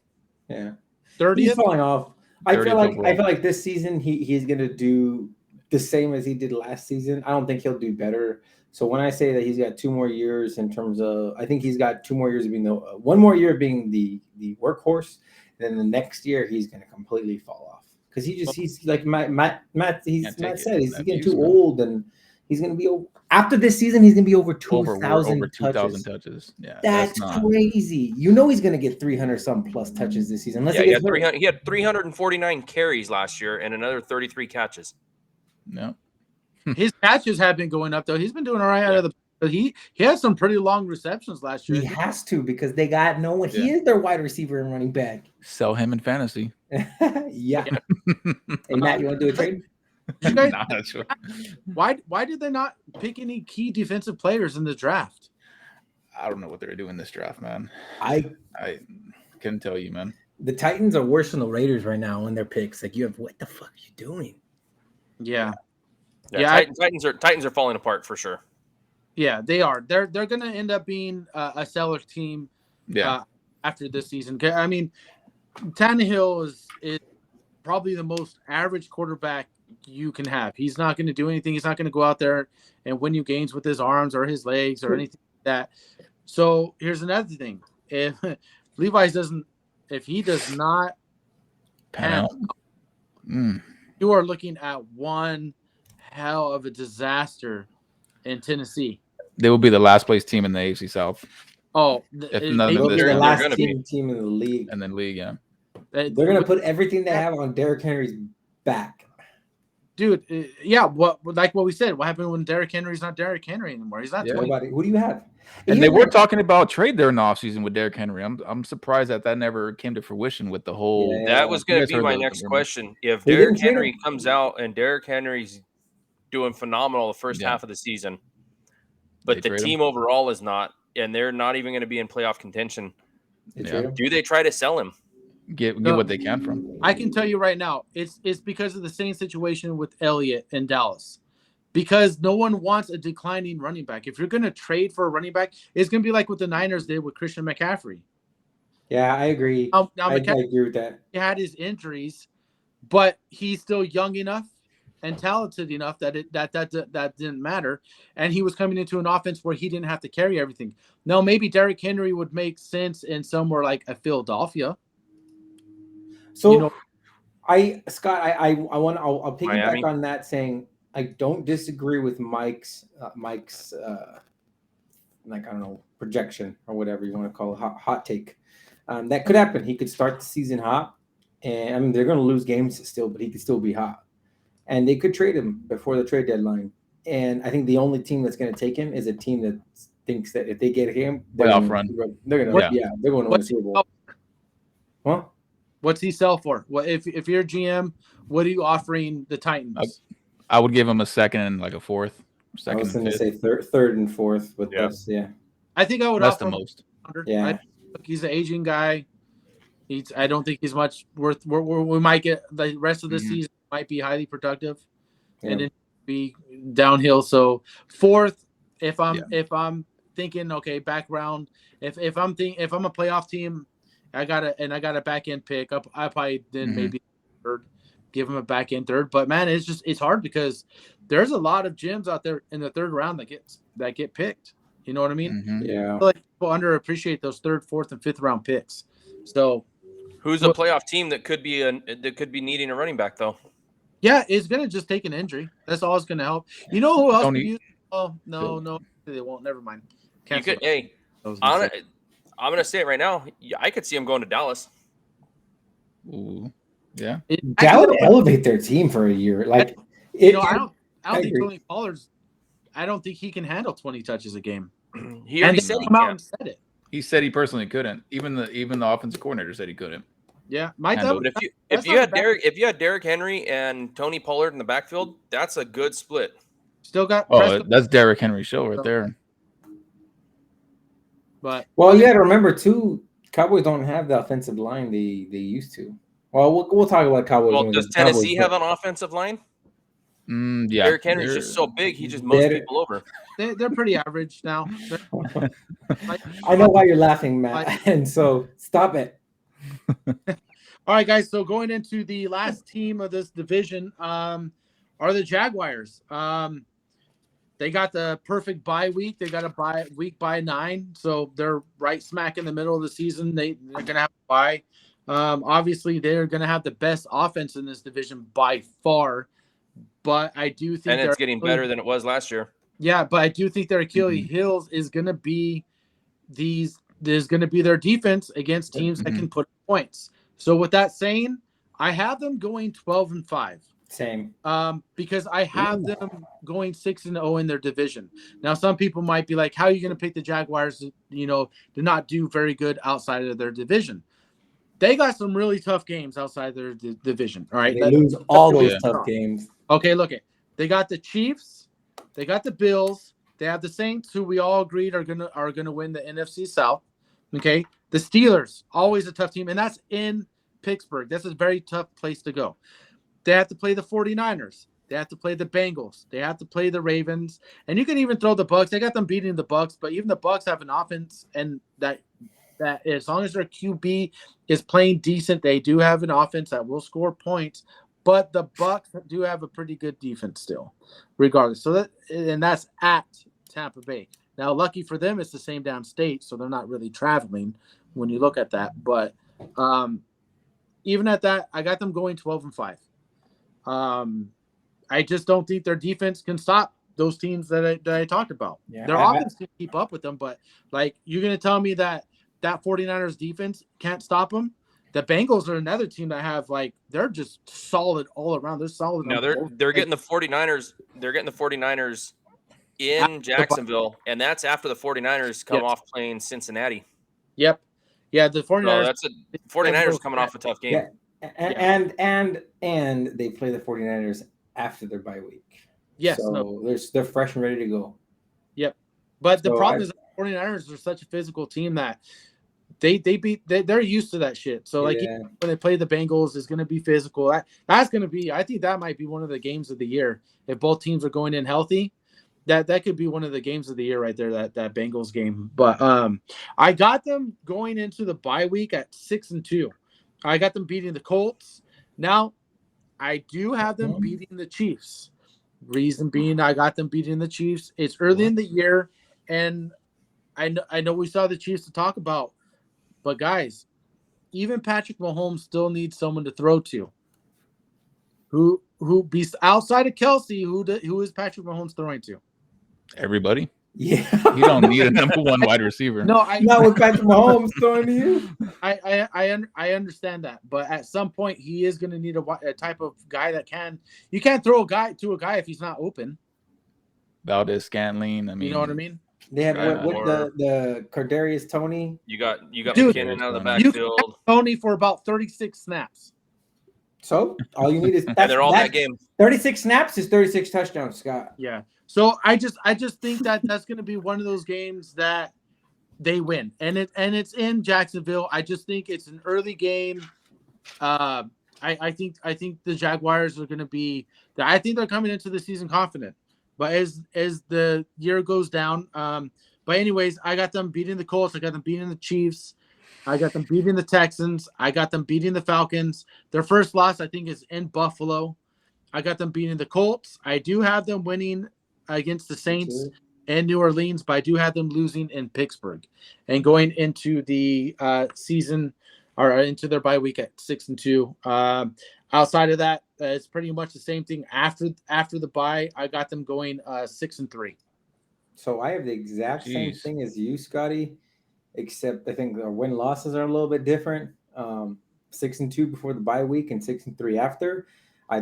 Yeah, 30th. He's falling off. I feel overall. like this season he's gonna do the same as he did last season. I don't think he'll do better. So when I say that he's got 2 more years in terms of, I think he's got 2 more years of being 1 more year being the workhorse. Then the next year he's going to completely fall off because he's like Matt said, he's getting too old, and he's going to be after this season he's going to be over 2,000 touches. Yeah, that's crazy. He's going to get 300 some plus touches this season. He had 349 carries last year and another 33 catches. No. His catches have been going up though. He's been doing all right out of the. He had some pretty long receptions last year. He has to because they got no one. He is their wide receiver and running back. Sell him in fantasy. Yeah. Hey Matt, you want to do a trade? You guys, Not sure. Why did they not pick any key defensive players in the draft? I don't know what they're doing this draft, man. I couldn't tell you, man. The Titans are worse than the Raiders right now in their picks. Like what the fuck are you doing? Yeah. Titans are falling apart for sure. Yeah, they are. They're going to end up being a seller team. After this season. I mean, Tannehill is probably the most average quarterback you can have. He's not going to do anything. He's not going to go out there and win you games with his arms or his legs or anything like that. So here's another thing. if Levi's doesn't, if he does not Pan out. you are looking at one hell of a disaster in Tennessee. They will be the last place team in the AFC South. Oh, If none of They'll them be the this last gonna be. team in the league. and then league, yeah. They're going to put everything they have on Derrick Henry's back. Dude, yeah, what we said, what happened when Derrick Henry's not Derrick Henry anymore? He's not 20. Nobody. Who do you have? And they were talking about trade during the offseason with Derrick Henry. I'm surprised that never came to fruition with the whole. Yeah. That was going You to guys be my heard the next rumor. question. If They Derrick didn't trade Henry him. comes out and Derrick Henry's doing phenomenal the first Yeah. half of the season, but They the trade him? team overall is not, and they're not even going to be in playoff contention, They Yeah. trade him. do they try to sell him? Get what they can from. I can tell you right now, it's because of the same situation with Elliott in Dallas. Because no one wants a declining running back. If you're going to trade for a running back, it's going to be like what the Niners did with Christian McCaffrey. Yeah, I agree. Now I McCaffrey agree with that. had his injuries, but he's still young enough and talented enough that that didn't matter. And he was coming into an offense where he didn't have to carry everything. Now, maybe Derrick Henry would make sense in somewhere like a Philadelphia. So, You know- Scott, I'll piggyback Miami? on that, saying I don't disagree with Mike's like, I don't know, projection or whatever you want to call it, hot take. That could happen. He could start the season hot, and I mean they're going to lose games still, but he could still be hot. And they could trade him before the trade deadline. And I think the only team that's going to take him is a team that thinks that if they get him, they're Playoff gonna, run. They're going to, they're going to win the Super Bowl. Huh? What's he sell for? What if you're GM? What are you offering the Titans? I would give him a second and like a fourth. I Second was and going to fifth. say third and fourth, but Yeah. that's I think I would That's offer the him most. 100. Yeah. Look, he's an aging guy. I don't think he's much worth. We might get the rest of the season might be highly productive, and then be downhill. So fourth, if I'm thinking okay, background. If I'm a playoff team, I got a back end pick up. I probably then maybe third, give him a back end third. But man, it's hard because there's a lot of gyms out there in the third round that get picked. You know what I mean? Yeah. I feel like people underappreciate those third, fourth, and fifth round picks. So Who's a playoff team that could be needing a running back though? yeah, it's gonna just take an injury. That's all it's gonna help. You know who else Tony- could use? Oh no, they won't. Never mind. You Cancel could. it. Hey, I was gonna say. I'm gonna say it right now. Yeah, I could see him going to Dallas. Ooh. Yeah. That would elevate their team for a year. Like, I don't I think agree. Tony Pollard's. I don't think he can handle 20 touches a game. He already And they said he come out can't. and said it. He said he personally couldn't. Even the offensive coordinator said he couldn't. Yeah, Mike. Handle But if that's you not had bad. Derrick Henry and Tony Pollard in the backfield, that's a good split. Still got Oh, Prescott, that's Derrick Henry's show right there. but well, you got to remember too, Cowboys don't have the offensive line they used to. Well, we'll talk about Cowboys. Well, when we does get to Cowboys, Tennessee have an offensive line? Yeah. Derrick Henry's just so big, he just mows Better- people over. they're pretty average now. I know why you're laughing, Matt, and so stop it. All right, guys. So going into the last team of this division are the Jaguars. They got the perfect bye week. They got a bye week by 9, so they're right smack in the middle of the season. They're gonna have a bye. Obviously, they're gonna have the best offense in this division by far. But I do think And it's they're getting better than it was last year. Yeah, but I do think their Achilles heels is going to be there's going to be their defense against teams that can put points. So with that saying, I have them going 12-5. Same. Because I have them going 6-0 in their division. Now, some people might be like, how are you going to pick the Jaguars, to not do very good outside of their division? They got some really tough games outside their division. All right. They lose all those Yeah. tough games. Okay, look it. They got the Chiefs, they got the Bills, they have the Saints, who we all agreed are gonna win the NFC South. Okay, the Steelers, always a tough team, and that's in Pittsburgh. That's a very tough place to go. They have to play the 49ers. They have to play the Bengals. They have to play the Ravens, and you can even throw the Bucs. They got them beating the Bucs, but even the Bucs have an offense, and that as long as their QB is playing decent, they do have an offense that will score points. But the Bucs do have a pretty good defense still, regardless. So that's at Tampa Bay. Now, lucky for them, it's the same damn state, so they're not really traveling when you look at that. But even at that, I got them going 12-5. I just don't think their defense can stop those teams that I talked about. Yeah, their offense can keep up with them, but like you're going to tell me that 49ers defense can't stop them? The Bengals are another team that have they're just solid all around. They're solid. Now they're getting the 49ers. They're getting the 49ers in Jacksonville, and that's after the 49ers come off playing Cincinnati. Yep. Yeah, the 49ers. So that's 49ers coming off a tough game. Yeah. And they play the 49ers after their bye week. Yes. So they're fresh and ready to go. Yep. But the problem is the 49ers are such a physical team that they're used to that shit. So when they play the Bengals, it's going to be physical. That's going to be, I think that might be one of the games of the year. If both teams are going in healthy, that could be one of the games of the year right there, that Bengals game. But I got them going into the bye week at 6-2. I got them beating the Colts. Now, I do have them beating the Chiefs. Reason being, I got them beating the Chiefs. It's early in the year, and I know we saw the Chiefs to talk about, but guys, even Patrick Mahomes still needs someone to throw to. Who be outside of Kelsey? Who is Patrick Mahomes throwing to? Everybody. Yeah, you don't need a number one wide receiver. No, not with Patrick Mahomes throwing to you. I understand that, but at some point he is going to need a type of guy that can. You can't throw a guy if he's not open. Valdez Scantling. I mean, you know what I mean. They have with the Kadarius Toney. You got McKinnon out of the backfield. You Toney for about 36 snaps. So all you need is and they're all that game. 36 snaps is 36 touchdowns, Scott. Yeah. So I just think that's going to be one of those games that they win, and it's in Jacksonville. I just think it's an early game. I think the Jaguars are going to be. I think they're coming into the season confident, but as the year goes down, but anyways, I got them beating the Colts. I got them beating the Chiefs. I got them beating the Texans. I got them beating the Falcons. Their first loss, I think, is in Buffalo. I got them beating the Colts. I do have them winning against the Saints and New Orleans, but I do have them losing in Pittsburgh and going into the season or into their bye week at 6-2. Outside of that, it's pretty much the same thing. After the bye, I got them going 6-3. So I have the exact same thing as you, Scotty, except I think the win losses are a little bit different. 6-2 before the bye week and 6-3 after.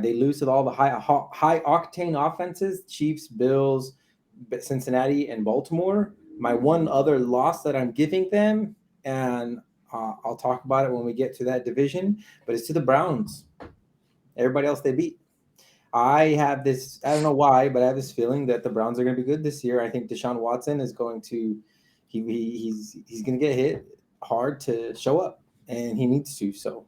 They lose to all the high octane offenses: Chiefs, Bills, Cincinnati, and Baltimore. My one other loss that I'm giving them, and I'll talk about it when we get to that division, but it's to the Browns. Everybody else they beat. I have this, I don't know why, but I have this feeling that the Browns are going to be good this year. I think Deshaun Watson is going to, he's going to get hit hard to show up, and he needs to. So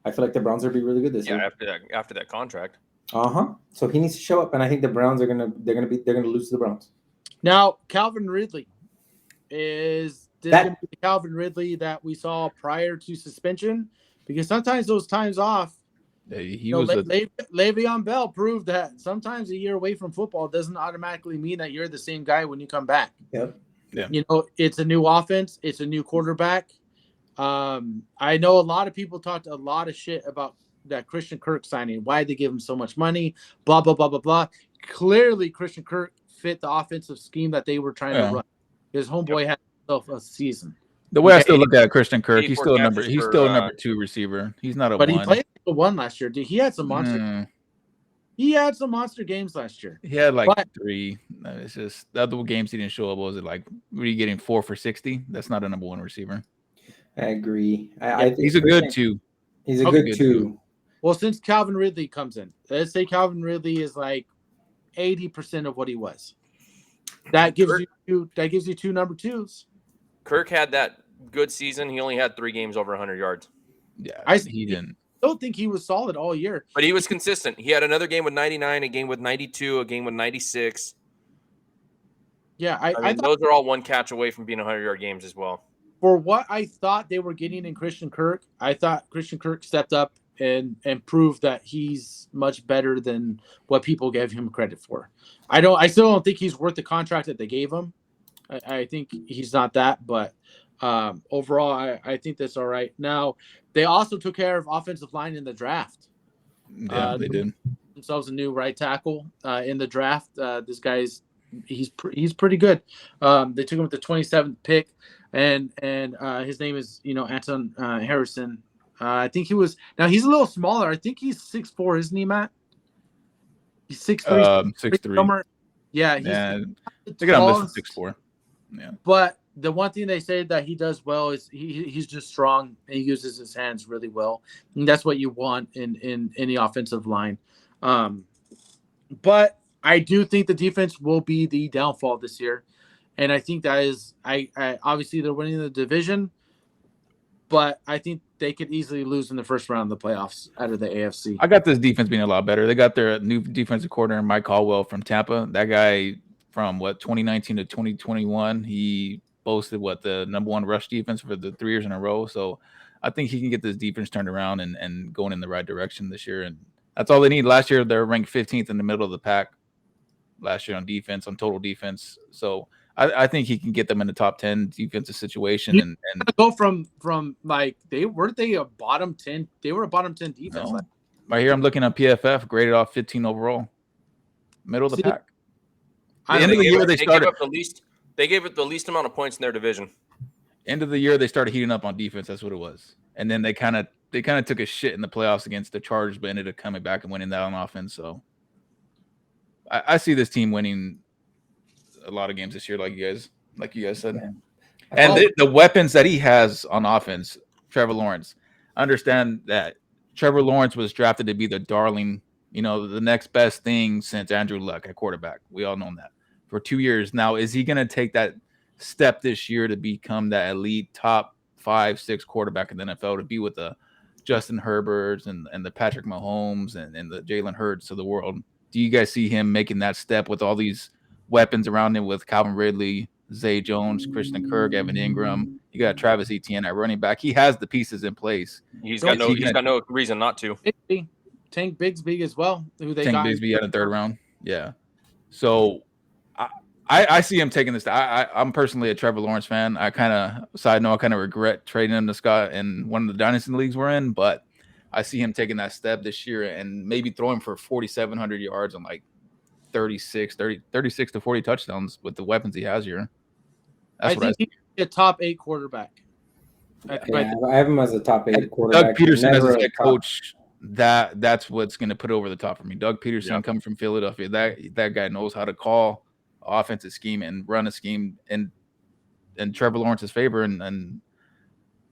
I feel like the Browns are going to be really good this year. Yeah, after that contract. So he needs to show up, and I think the Browns are going to lose to the Browns. Now, Calvin Ridley is going to be the Calvin Ridley that we saw prior to suspension, because sometimes those times off, Le'Veon Bell proved that sometimes a year away from football doesn't automatically mean that you're the same guy when you come back. Yep. Yeah. You know, it's a new offense. It's a new quarterback. I know a lot of people talked a lot of shit about that Christian Kirk signing. Why did they give him so much money? Blah, blah, blah, blah, blah. Clearly, Christian Kirk fit the offensive scheme that they were trying to run. His homeboy had himself a season. The way I still look at Christian Kirk, he's still a number 2 receiver. He's not a but 1. He played a 1 last year. Dude, he had some monster. He had some monster games last year. He had 3. It's just the other games he didn't show up. What was it like? Were you getting 4 for 60? That's not a number 1 receiver. I agree. I think he's a good 2. He's a good 2. Well, since Calvin Ridley comes in, let's say Calvin Ridley is 80% of what he was. That gives you 2 number 2s. Kirk had that good season. He only had 3 games over 100 yards. Yeah, he didn't. I don't think he was solid all year. But he was consistent. He had another game with 99, a game with 92, a game with 96. Yeah, I mean, those are all one catch away from being 100-yard games as well. For what I thought they were getting in Christian Kirk, I thought Christian Kirk stepped up and proved that he's much better than what people gave him credit for. I still don't think he's worth the contract that they gave him. I think he's not that, but overall, I think that's all right. Now, they also took care of offensive line in the draft. Yeah, they did. Themselves a new right tackle in the draft. This guy's he's pretty good. They took him with the 27th pick, and his name is Anton Harrison. I think he's a little smaller. I think he's 6'4", isn't he, Matt? He's 6'3". 6'3". Yeah, they got him listed 6'4". Yeah. But the one thing they say that he does well is he's just strong and he uses his hands really well. And that's what you want in any offensive line. But I do think the defense will be the downfall this year. And I think that is I obviously they're winning the division, but I think they could easily lose in the first round of the playoffs out of the AFC. I got this defense being a lot better. They got their new defensive coordinator, Mike Caldwell from Tampa. That guy from 2019 to 2021, he boasted the number one rush defense for the 3 years in a row. So I think he can get this defense turned around and going in the right direction this year. And that's all they need. Last year, they're ranked 15th in the middle of the pack last year on defense, on total defense. So I think he can get them in the top 10 defensive situation. And go from like they were a bottom 10. They were a bottom 10 defense. No. Right here, I'm looking at PFF, graded off 15 overall, middle of the pack. The end of the year, they gave it the least amount of points in their division. End of the year, they started heating up on defense. That's what it was. And then they kind of took a shit in the playoffs against the Chargers, but ended up coming back and winning that on offense. So I see this team winning a lot of games this year, like you guys said. Yeah. And the weapons that he has on offense, Trevor Lawrence. Understand that Trevor Lawrence was drafted to be the darling, the next best thing since Andrew Luck at quarterback. We all know that for 2 years. Now, is he going to take that step this year to become that elite top 5-6 quarterback in the NFL, to be with the Justin Herberts and the Patrick Mahomes and the Jalen Hurts of the world? Do you guys see him making that step with all these weapons around him, with Calvin Ridley, Zay Jones, Christian Kirk, Evan Ingram? You got Travis Etienne at running back. He has the pieces in place. He's got no reason not to. Tank Bigsby as well, who they got. Tank Bigsby at the third round. Yeah. So I see him taking this. I'm personally a Trevor Lawrence fan. I kind of regret trading him to Scott in one of the dynasty leagues we're in, but I see him taking that step this year and maybe throwing for 4,700 yards and like 36 to 40 touchdowns with the weapons he has here. I think he's a top 8 quarterback. I have him as a top 8 quarterback. Doug Peterson as a head coach, that's what's going to put over the top for me. Doug Peterson coming from Philadelphia, that guy knows how to call offensive scheme and run a scheme in Trevor Lawrence's favor, and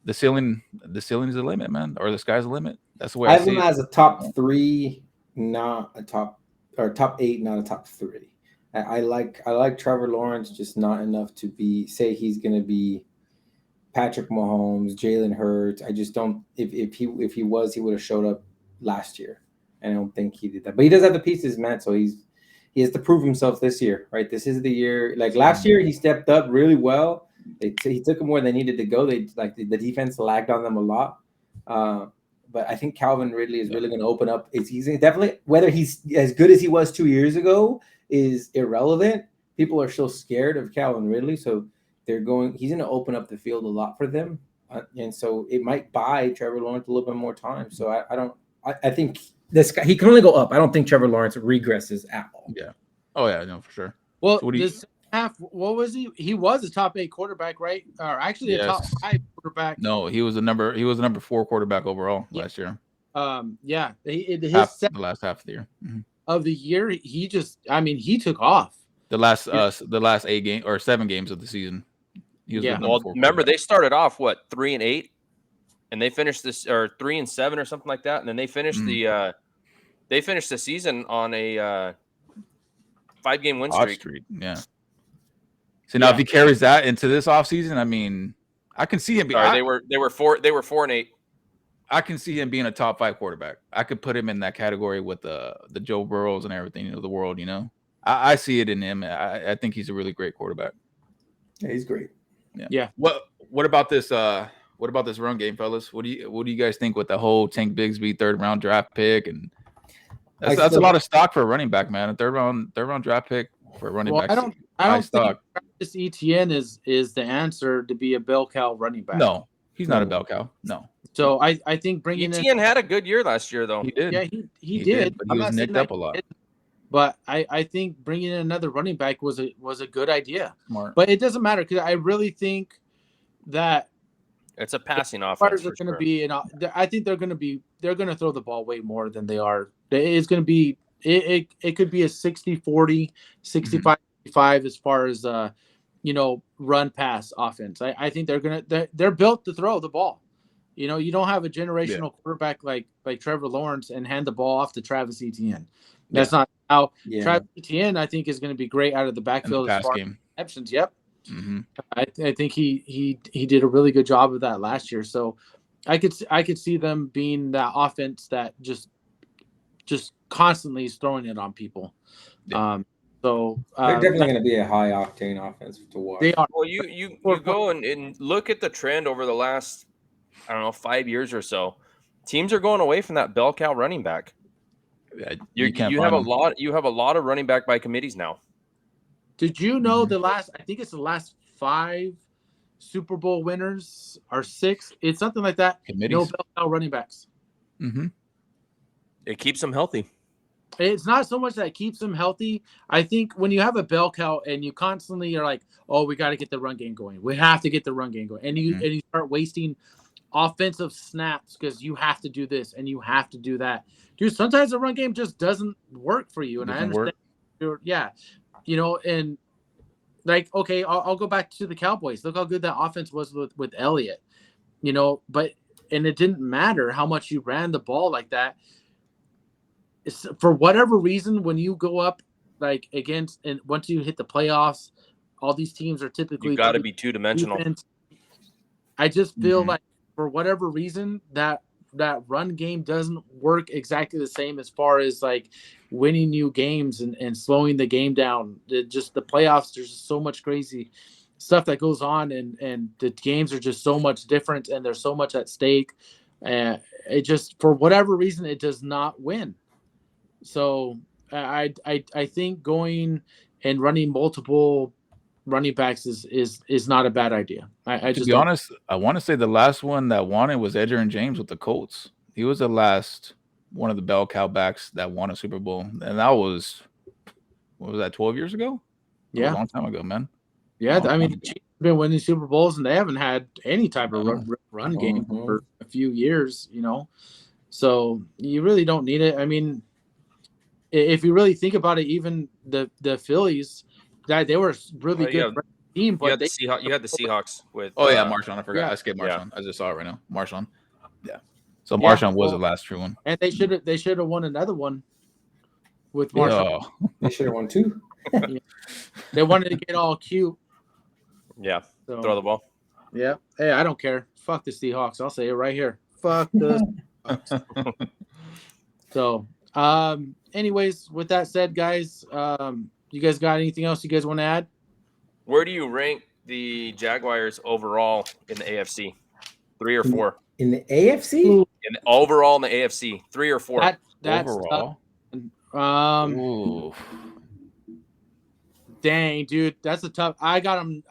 the ceiling is the limit, man, or the sky's the limit. That's the way I have him as a top 3, not a top 8, not a top 3. I like Trevor Lawrence, just not enough to say he's going to be Patrick Mahomes, Jalen Hurts. I just don't. If he was, he would have showed up last year. And I don't think he did that. But he does have the pieces, man. So he has to prove himself this year, right? This is the year. Like last year, he stepped up really well. He took them where they needed to go. The defense lagged on them a lot. But I think Calvin Ridley is really going to open up. He's definitely, whether he's as good as he was 2 years ago is irrelevant. People are still scared of Calvin Ridley, so he's going to open up the field a lot for them. And so it might buy Trevor Lawrence a little bit more time. So I think this guy, he can only go up. I don't think Trevor Lawrence regresses at all. Yeah. Oh yeah, no, for sure. Well, what was he? He was a top 8 quarterback, right? Or actually a top 5 quarterback. No, he was a number 4 quarterback overall last year. The last half of the year. Mm-hmm. Of the year, he took off. The last 8 games or 7 games of the season. He was remember they started off 3-8, and they finished this or 3-7 or something like that, and then they finished the season on a 5-game win streak. Yeah. So now if he carries that into this offseason, I mean, I can see him. They were 4-8. I can see him being a top 5 quarterback. I could put him in that category with the Joe Burrows and everything of the world. I see it in him. I think he's a really great quarterback. Yeah, he's great. Yeah. What about this? What about this run game, fellas? What do you guys think with the whole Tank Bigsby 3rd round draft pick? And that's a lot of stock for a running back, man. A third round draft pick for a running back. I don't think Travis Etienne is the answer to be a bell cow running back. No, he's not a bell cow. No. So I think bringing Etienne had a good year last year, though. He did. Yeah, he did. But I'm he not was saying nicked that up a he lot. didn't, but I think bringing in another running back was a good idea. Smart. But it doesn't matter because I really think that It's a passing offense. Jaguars are For going to sure. be, I think they're going to throw the ball way more than they are. It's going to be, it could be a 60-40, 65-65 as far as run pass offense. I think they're built to throw the ball. You don't have a generational quarterback like Trevor Lawrence and hand the ball off to Travis Etienne. That's not how Travis Etienne, I think, is going to be great out of the backfield as far as receptions. Yep. Mm-hmm. I think he did a really good job of that last year. So I could see them being that offense that just constantly is throwing it on people. Yeah. They're definitely going to be a high octane offense to watch. They are. Well, you go and look at the trend over the last, 5 years or so. Teams are going away from that bell cow running back. Yeah, You have a lot of running back by committees now. Did you know I think it's the last 5 Super Bowl winners or 6? It's something like that. Committees. No bell cow running backs. Mm-hmm. It keeps them healthy. It's not so much that it keeps them healthy. I think when you have a bell cow and you constantly are like, oh, we got to get the run game going. We have to get the run game going. And you start wasting offensive snaps because you have to do this and you have to do that. Dude, sometimes the run game just doesn't work for you. And I understand. And like, okay, I'll go back to the Cowboys. Look how good that offense was with Elliott, and it didn't matter how much you ran the ball like that. For whatever reason, when you go up like against, and once you hit the playoffs, all these teams are typically got to be two-dimensional. I just feel like for whatever reason that run game doesn't work exactly the same as far as like winning new games and slowing the game down. Just the playoffs, there's just so much crazy stuff that goes on, and the games are just so much different, and there's so much at stake. It just, for whatever reason, it does not win. So I think going and running multiple running backs is not a bad idea. To be honest, I want to say the last one that won it was Edgerrin James with the Colts. He was the last one of the bell cow backs that won a Super Bowl, and that was, what was that, 12 years ago? Yeah, a long time ago, man. Yeah, I mean, the Chiefs have been winning Super Bowls, and they haven't had any type of run game for a few years, So you really don't need it. I mean, if you really think about it, even the Phillies, they were really good team. But you had the Seahawks with. Marshawn. I forgot. I skipped Marshawn. I just saw it right now. Marshawn. Yeah. So Marshawn was the last true one. And they should have won another one with Marshawn. They should have won 2. They wanted to get all cute. Yeah. So, throw the ball. Yeah. Hey, I don't care. Fuck the Seahawks. I'll say it right here. Fuck the Seahawks. So, anyways, with that said, guys, you guys got anything else you guys want to add? Where do you rank the Jaguars overall in the AFC? 3 or 4? In the AFC? Overall in the AFC, 3 or 4? That's overall. Dang, dude, that's a tough. I got them.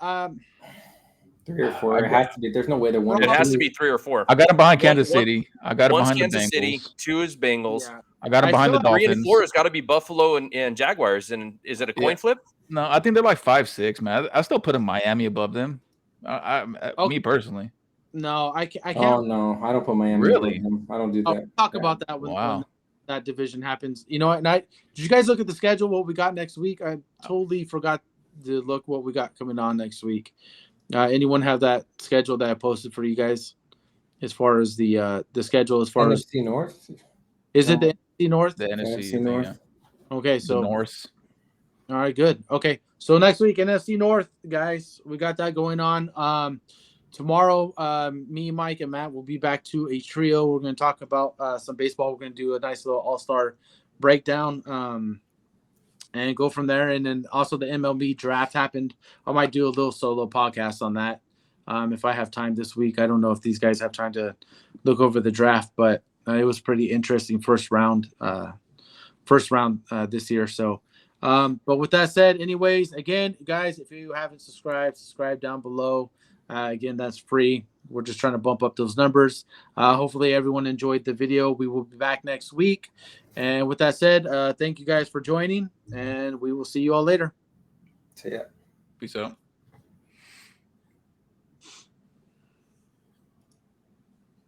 3 or 4. It has to be. There's no way they're one. It has to be 3 or 4. I got it behind Kansas City. I got it behind Kansas the Bengals. City, 2 is Bengals. Yeah. I got it behind the Dolphins. 3 and 4 has got to be Buffalo and Jaguars. And is it a coin flip? No, I think they're like 5-6, man. I still put in Miami above them. Me personally. No, I can't. Oh no, I don't put Miami. Really? Above them. I don't do that. I'll talk about that when that division happens. You know what? And did you guys look at the schedule? What we got next week? I totally forgot to look what we got coming on next week. Anyone have that schedule that I posted for you guys? As far as the schedule, as far NFC North. Is it the NFC North? The NFC North. Yeah. Okay, so North. All right, good. Okay, so next week NFC North, guys, we got that going on. Tomorrow, me, Mike, and Matt will be back to a trio. We're going to talk about some baseball. We're going to do a nice little all-star breakdown and go from there. And then also the MLB draft happened. I might do a little solo podcast on that if I have time this week. I don't know if these guys have time to look over the draft, but it was pretty interesting first round this year. So But with that said, anyways, again, guys, if you haven't subscribed, subscribe down below. Again, that's free. We're just trying to bump up those numbers. Hopefully everyone enjoyed the video. We will be back next week. And with that said, thank you guys for joining, and we will see you all later. See ya. Peace out.